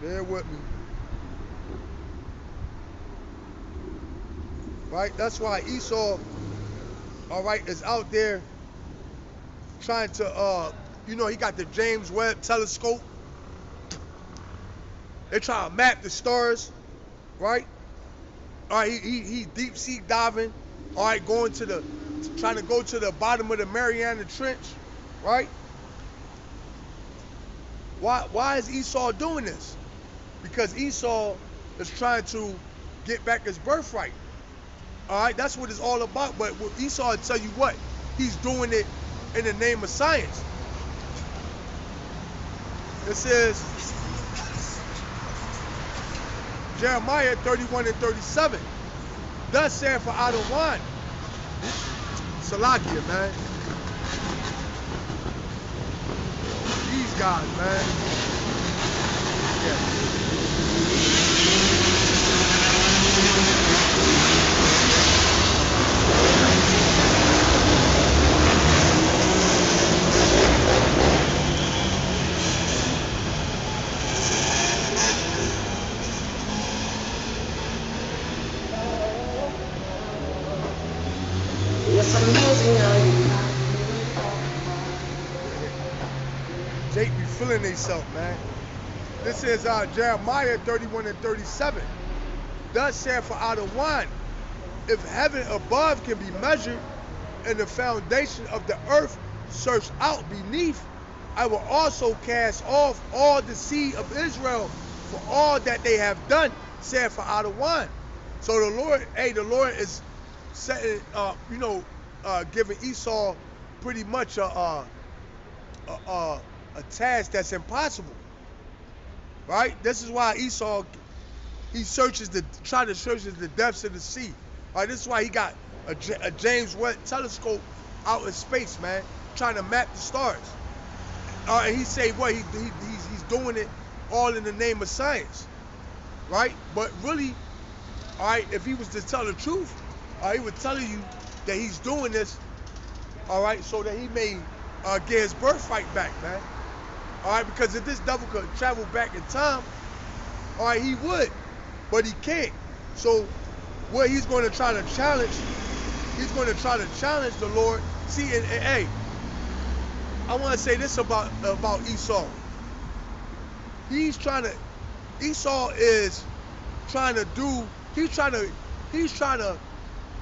Bear with me. Right? That's why Esau, all right, is out there trying to, you know, he got the James Webb telescope. They try to map the stars, right? All right, he deep sea diving, all right, trying to go to the bottom of the Mariana Trench, right? Why is Esau doing this? Because Esau is trying to get back his birthright. All right, that's what it's all about. But Esau will tell you what, he's doing it in the name of science. It says, Jeremiah 31 and 37. Thus saith Adonai. Salakia, man. These guys, man. Yeah. It's amazing how you Jake be feeling themselves, man. This is Jeremiah 31 and 37. Thus saith Adonai, if heaven above can be measured, and the foundation of the earth searched out beneath, I will also cast off all the seed of Israel for all that they have done, saith Adonai. So the Lord is setting, giving Esau pretty much a task that's impossible, right? This is why Esau, he tries to search the depths of the sea. All right, this is why he got a James Webb telescope out in space, man, trying to map the stars. And he say what he's doing it all in the name of science, right? But really, all right, if he was to tell the truth, he would tell you that he's doing this, all right, so that he may get his birthright back, man. All right, because if this devil could travel back in time, all right, he would, but he can't. So what he's going to try to challenge, the Lord. See, and hey, I want to say this about Esau. He's trying to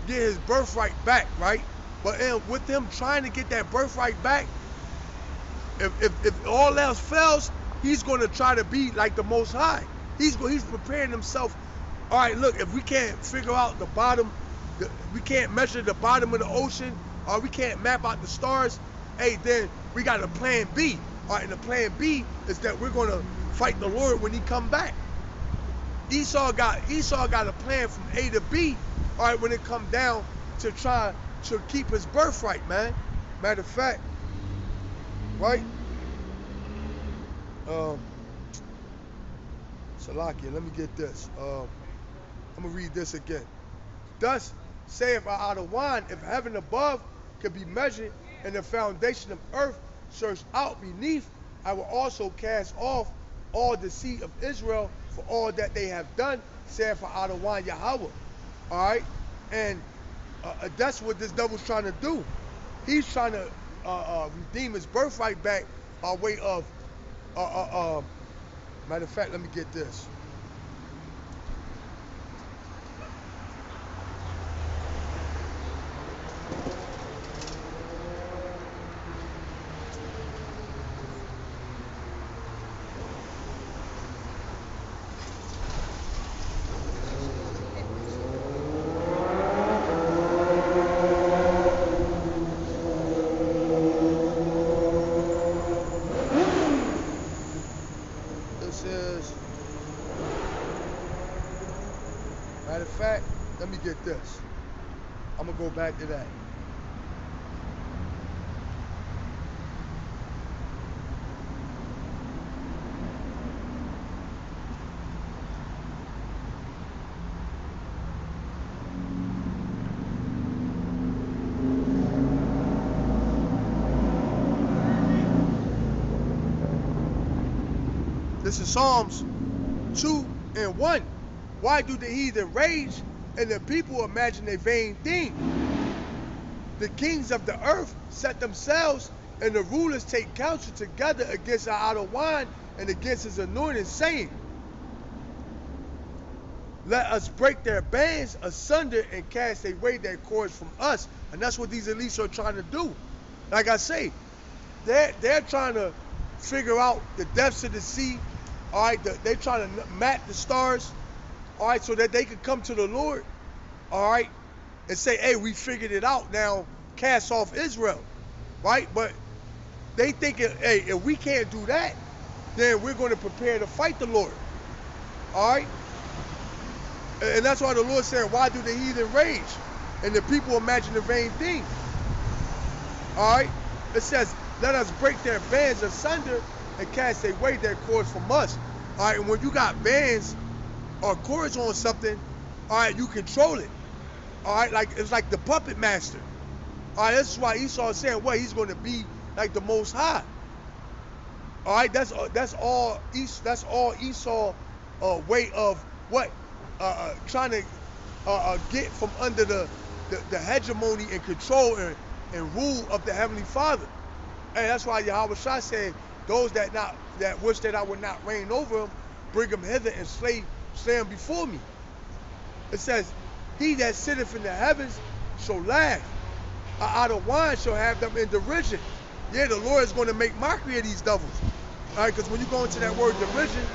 get his birthright back, right? But with him trying to get that birthright back, if all else fails, he's going to try to be like the Most High. He's preparing himself. All right, look, if we can't figure out the bottom, we can't measure the bottom of the ocean, or we can't map out the stars, hey, then we got a plan B. All right, and the plan B is that we're going to fight the Lord when he come back. Esau got a plan from A to B, all right, when it come down to try to keep his birthright, man. Matter of fact, right? Salakia, let me get this. I'm gonna read this again. Thus saith Adonai, if heaven above could be measured and the foundation of earth searched out beneath, I will also cast off all the seed of Israel for all that they have done, saith Adonai Yahweh. All right, and that's what this devil's trying to do. He's trying to redeem his birthright back by way of matter of fact, let me get this. Matter of fact, let me get this. I'm going to go back to that. This is Psalms 2 and 1. Why do the heathen rage and the people imagine a vain thing? The kings of the earth set themselves, and the rulers take counsel together against our Adonai and against his anointed, saying, let us break their bands asunder and cast away their cords from us. And that's what these elites are trying to do. Like I say, they're trying to figure out the depths of the sea. All right, they're trying to map the stars. All right, so that they could come to the Lord, all right, and say, hey, we figured it out now, cast off Israel, right? But they thinking, hey, if we can't do that, then we're going to prepare to fight the Lord, all right? And that's why the Lord said, why do the heathen rage? And the people imagine the vain things, all right? It says, let us break their bands asunder and cast away their cords from us, all right? And when you got bands or cords on something, all right, you control it, all right? Like, it's like the puppet master. All right, this is why Esau is saying, well, he's going to be like the Most High. All right, that's all Esau way of what trying to get from under the hegemony and control and rule of the Heavenly Father. And that's why Yahweh Shah said, those that wish that I would not reign over them, bring them hither and slay them before me. It says, he that sitteth in the heavens shall laugh. Out of wine shall have them in derision. Yeah, the Lord is going to make mockery of these devils. All right, because when you go into that word derision,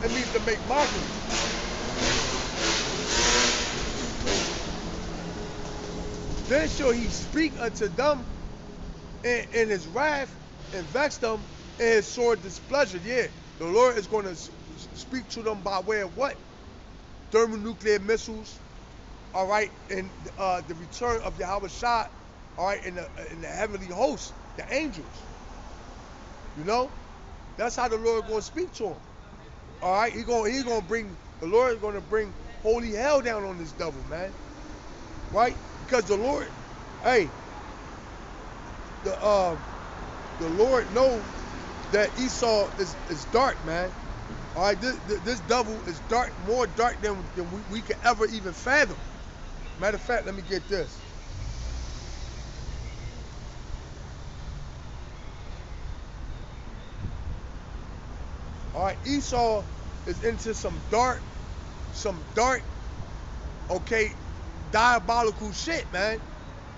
it means to make mockery. Then shall he speak unto them in his wrath and vex them in his sore displeasure. Yeah, the Lord is going to speak to them by way of what? Thermonuclear missiles. All right, and the return of Yahweh Shah, all right, in the heavenly host, the angels. You know, that's how the Lord going to speak to him. All right, the Lord is going to bring holy hell down on this devil, man. Right? Because the Lord, hey, the Lord knows that Esau is dark, man. All right, this devil is dark, more dark than we could ever even fathom. Matter of fact, let me get this. All right, Esau is into some dark, okay, diabolical shit, man.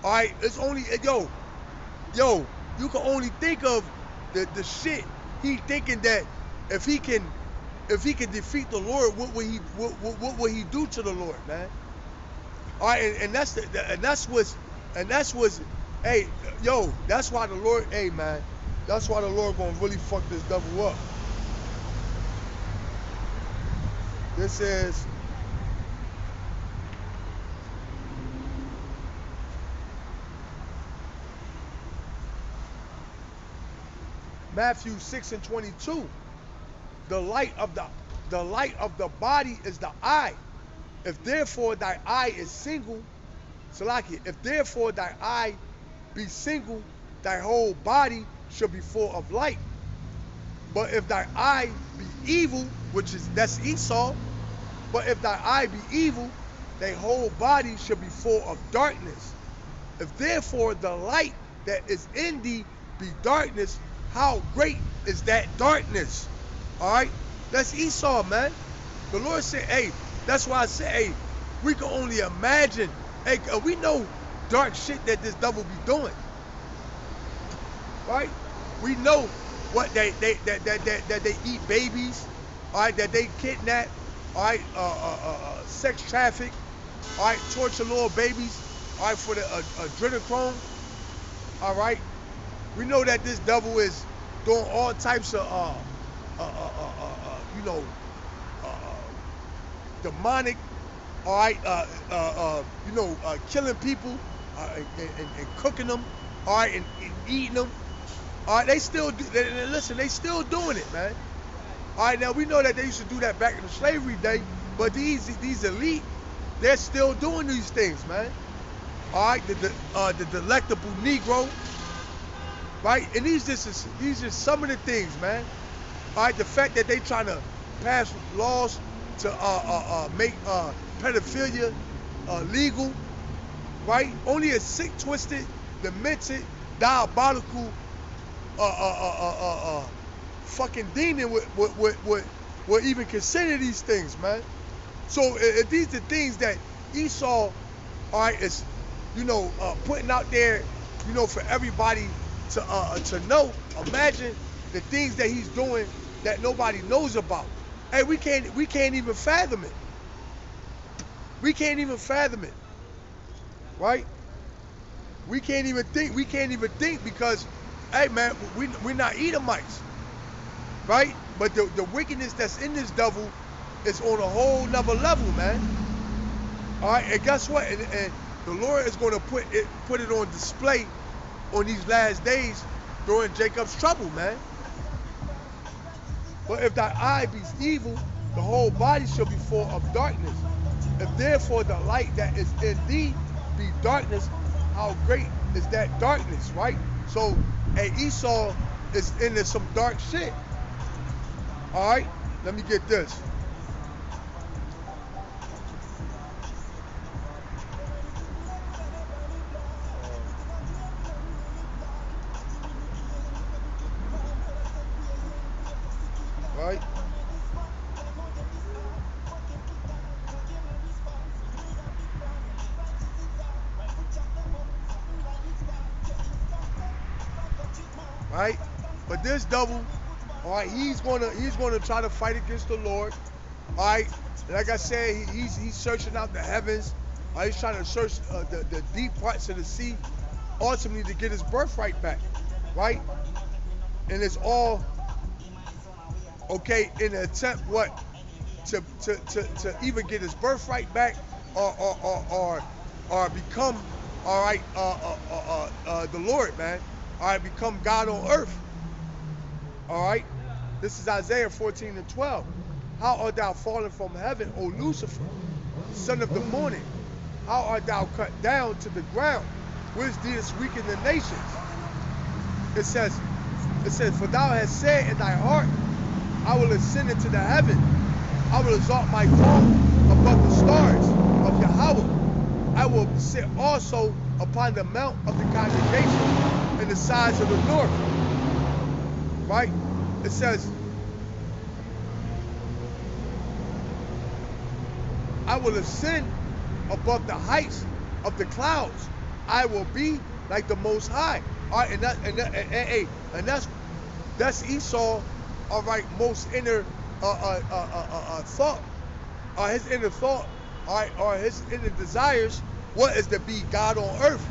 All right, it's only, yo, you can only think of the shit he thinking that if he can defeat the Lord, what will he do to the Lord, man? All right, and that's what's, hey, yo, that's why the Lord, hey, man, that's why the Lord gonna really fuck this devil up. This is Matthew 6:22. The light of the body is the eye. If therefore thy eye is single, Salaki, if therefore thy eye be single, thy whole body shall be full of light. But if thy eye be evil, that's Esau, but if thy eye be evil, thy whole body shall be full of darkness. If therefore the light that is in thee be darkness, how great is that darkness? All right, that's Esau, man. The Lord said, hey, that's why I said, hey, we can only imagine. Hey, we know dark shit that this devil be doing, right? We know what that they eat babies, all right? That they kidnap, all right? Sex traffic, all right? Torture little babies, all right? For the adrenochrome, all right? We know that this devil is doing all types of demonic, all right, killing people and cooking them, all right, and eating them. All right, they still do. Listen, they still doing it, man. All right, now we know that they used to do that back in the slavery day, but these elite, they're still doing these things, man. All right, the delectable Negro, right? And these just some of the things, man. All right, the fact that they trying to pass laws to make pedophilia legal, right? Only a sick, twisted, demented, diabolical fucking demon would even consider these things, man. So if these are things that Esau, all right, is, putting out there, for everybody to know. Imagine the things that he's doing that nobody knows about. Hey, we can't even fathom it. We can't even fathom it. right? We can't even think. We can't even think because, hey man, we're not Edomites, right? But the wickedness that's in this devil is on a whole nother level, man. All right, and guess what? And the Lord is going to put it on display on these last days during Jacob's trouble, man. But if thy eye be evil, the whole body shall be full of darkness. If therefore the light that is in thee be darkness, how great is that darkness, right? So, hey, Esau is into some dark shit. All right, let me get this. Right? Right? But this devil, all right, he's gonna try to fight against the Lord. All right, like I said, he's searching out the heavens. He's trying to search the deep parts of the sea, ultimately to get his birthright back, right? And it's all okay in an attempt to either get his birthright back or become all right the Lord, man. All right, become God on earth. All right, this is Isaiah 14:12. How art thou fallen from heaven, O Lucifer, son of the morning? How art thou cut down to the ground, which didst weaken the nations? It says, for thou hast said in thy heart, I will ascend into the heaven. I will exalt my throne above the stars of Yahweh. I will sit also upon the mount of the congregation in the sides of the north. Right? It says, I will ascend above the heights of the clouds. I will be like the Most High. All right, and that's Esau. All right, most inner thought. His inner thought. All right, or his inner desires. What is to be God on earth?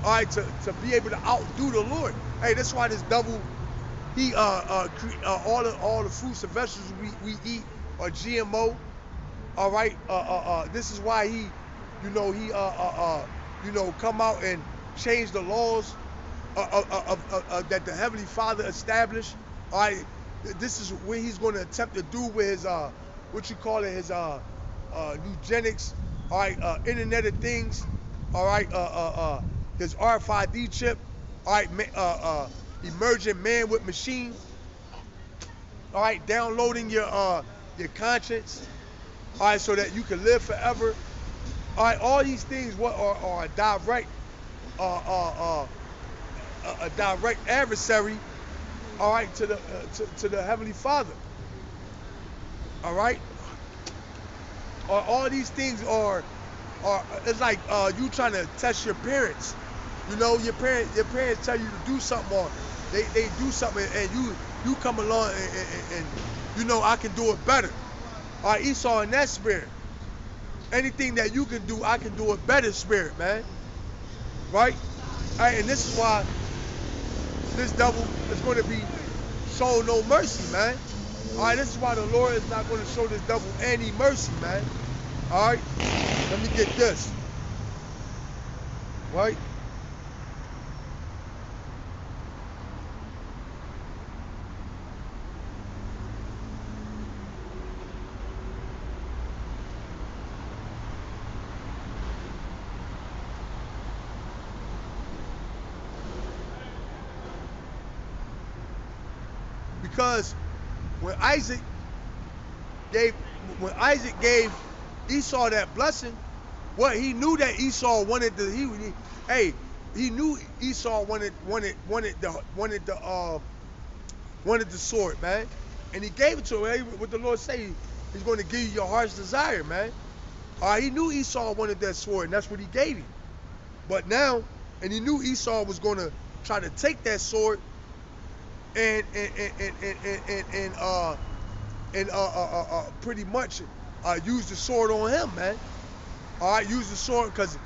All right, to be able to outdo the Lord. Hey, that's why this devil, he all the fruits and vegetables we eat are GMO. All right, this is why he come out and change the laws that the Heavenly Father established. All right, this is what he's going to attempt to do with his his eugenics. All right, Internet of Things. All right, his RFID chip. All right, emerging man with machine. All right, downloading your conscience. All right, so that you can live forever. All right, all these things are a direct adversary. All right, to the Heavenly Father. All right, all these things are it's like you trying to test your parents. You know, your parents tell you to do something, or they do something, and you come along and you know, I can do it better. All right, Esau in that spirit. Anything that you can do, I can do it better spirit, man. Right? All right, and this is why this devil is going to be shown no mercy, man. All right, this is why the Lord is not going to show this devil any mercy, man. All right, let me get this. Right? Because when Isaac gave Esau that blessing, what he knew that Esau wanted he knew Esau wanted the sword, man, and he gave it to him. What the Lord say, he's going to give you your heart's desire, man. He knew Esau wanted that sword, and that's what he gave him. But now, and he knew Esau was going to try to take that sword and pretty much use the sword on him, man. All right, use the sword because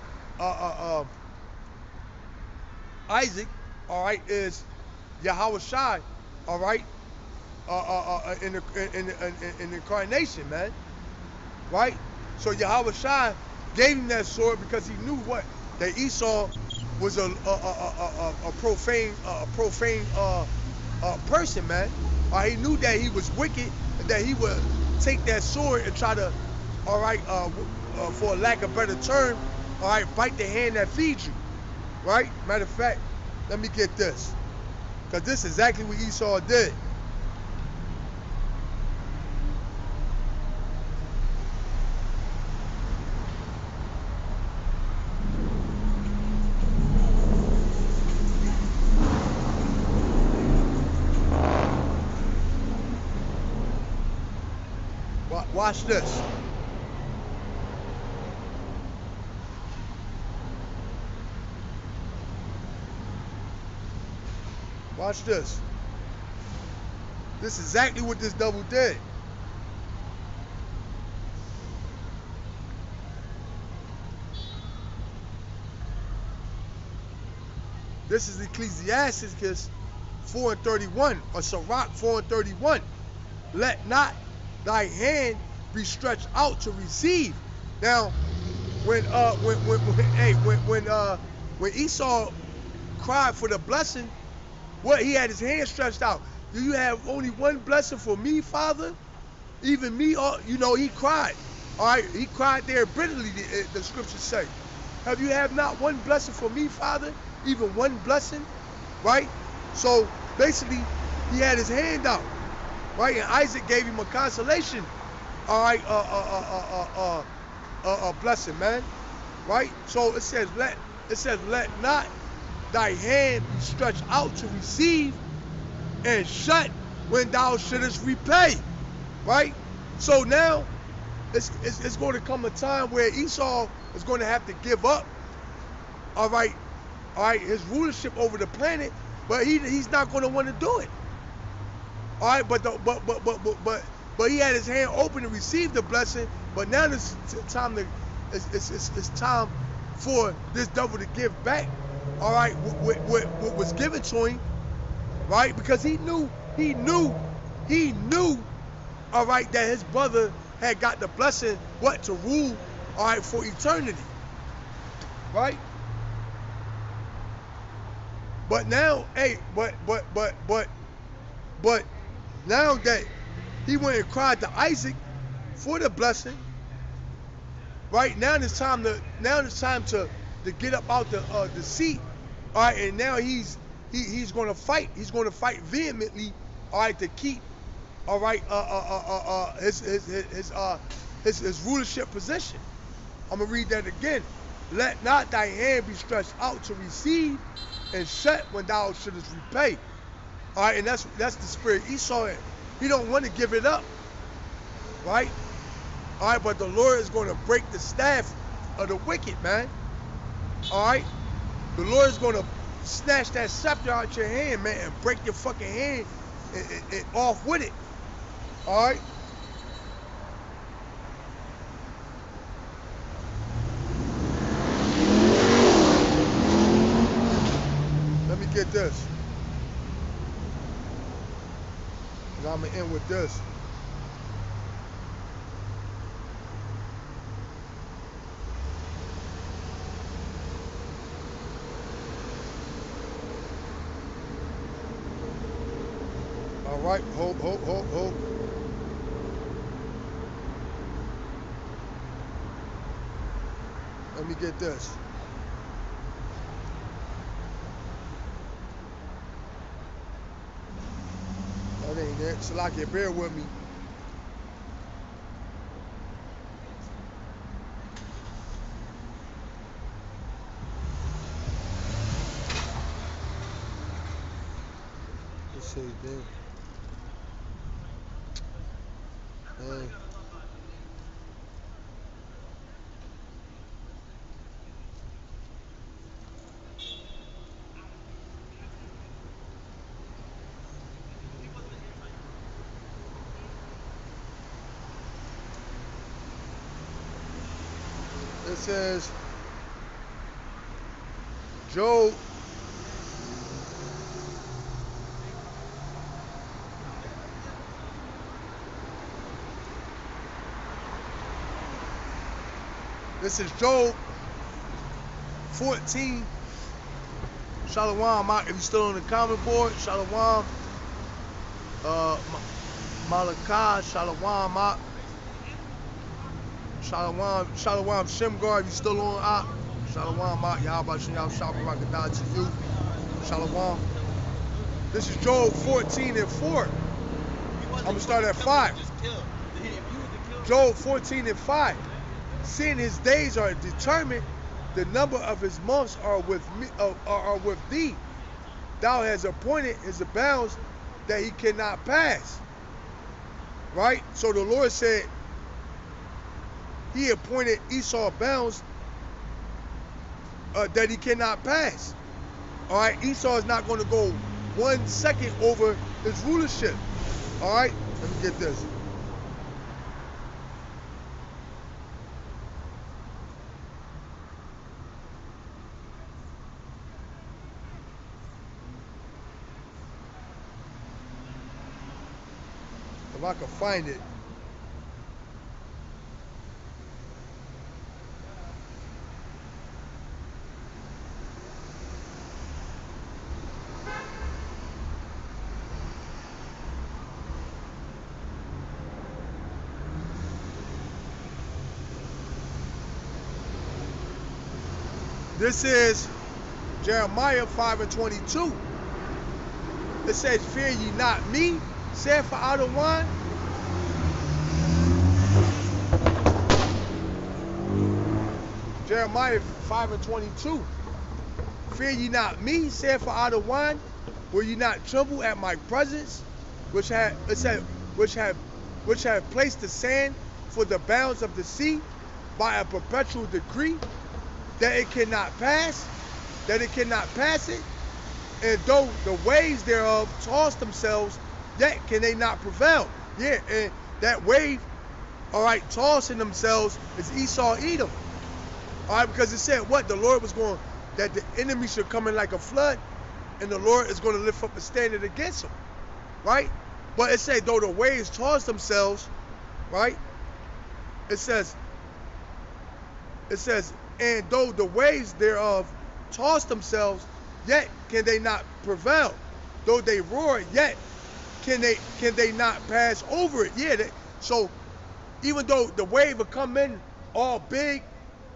Isaac, all right, is Yahweh Shai, all right, in the incarnation, man, right? So Yahweh Shai gave him that sword because he knew what, that Esau was a profane person, man. He knew that he was wicked and that he would take that sword and try to, all right, for a lack of better term, all right, bite the hand that feeds you, right? Matter of fact, let me get this, because this is exactly what Esau did. Watch this. Watch this. This is exactly what this devil did. This is Ecclesiasticus 4:31, or Sirach 4:31. Let not thy hand be stretched out to receive. Now, when Esau cried for the blessing, what, he had his hand stretched out. Do you have only one blessing for me, Father? Even me, he cried. All right, he cried there bitterly, the scriptures say. Have you have not one blessing for me, Father? Even one blessing, right? So basically, he had his hand out, right? And Isaac gave him a consolation, all right, a blessing, man, right? So it says, let not thy hand be stretched out to receive, and shut when thou shouldest repay, right? So now it's going to come a time where Esau is going to have to give up, all right, his rulership over the planet, but he's not going to want to do it, all right. But he had his hand open to receive the blessing. But now it's time for this devil to give back, all right, what was given to him, right? Because he knew, all right, that his brother had got the blessing, what, to rule, all right, for eternity, right? But now, hey, but now that he went and cried to Isaac for the blessing, right? Now it's time to get up out the seat, all right. And now he's going to fight. He's going to fight vehemently, all right, to keep, all right, his rulership position. I'm gonna read that again. Let not thy hand be stretched out to receive, and shut when thou shouldest repay. All right, and that's the spirit Esau. He don't want to give it up, right? All right, but the Lord is going to break the staff of the wicked, man. All right, the Lord is going to snatch that scepter out your hand, man, and break your fucking hand and off with it. All right. Let me get this. And I'm gonna end with this. All right, hold. Let me get this. That ain't it. Salakia, bear with me. Let's see, damn. It says, Job. This is Job 14. Shalom, if you're still on the comment board, Shalom. Malachi, Shalom, Shalom, Shemgar, if you still on, Shalom, Yahweh Shem, Shalom, Rakadai to you, Shalom. This is Job 14 and 4. I'm going to start at 5. Job 14 and 5. Seeing his days are determined, the number of his months are with me, are with thee. Thou hast appointed his bounds that he cannot pass. Right? So the Lord said he appointed Esau bounds that he cannot pass. All right? Esau is not going to go 1 second over his rulership. All right? Let me get this. If I can find it. This is Jeremiah 5 and 22. It says, fear ye not me, saith Adonai. Jeremiah 5 and 22. Fear ye not me, saith Adonai. Will ye not tremble at my presence, which have placed the sand for the bounds of the sea by a perpetual decree, that it cannot pass, it, and though the waves thereof toss themselves, yet can they not prevail. Yeah, and that wave, all right, tossing themselves is Esau, Edom. All right, because it said what? The Lord was going, that the enemy should come in like a flood, and the Lord is going to lift up a standard against him, right? But it said, though the waves toss themselves, right? It says, and though the waves thereof toss themselves, yet can they not prevail. Though they roar, yet can they not pass over it. Yeah, so even though the wave will come in all big,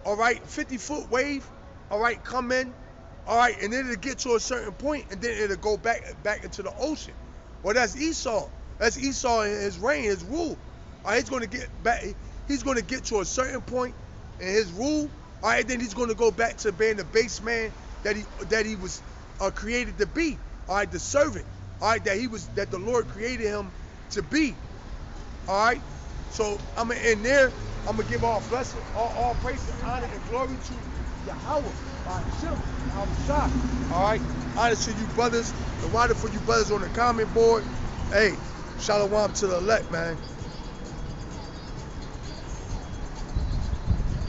all right, 50-foot wave, all right, come in, all right, and then it'll get to a certain point, and then it'll go back into the ocean. Well, that's Esau. That's Esau in his reign, his rule. All right, he's going to get back. He's going to get to a certain point in his rule. All right, then he's going to go back to being the base man that he was created to be. All right, the servant. All right, that the Lord created him to be. All right, so I'm gonna end there. I'm gonna give all blessings, all praise and honor and glory to Yahweh, Hashem, Shah. All right, honor to you brothers, the water for you brothers on the comment board. Hey, shalom to the elect, man.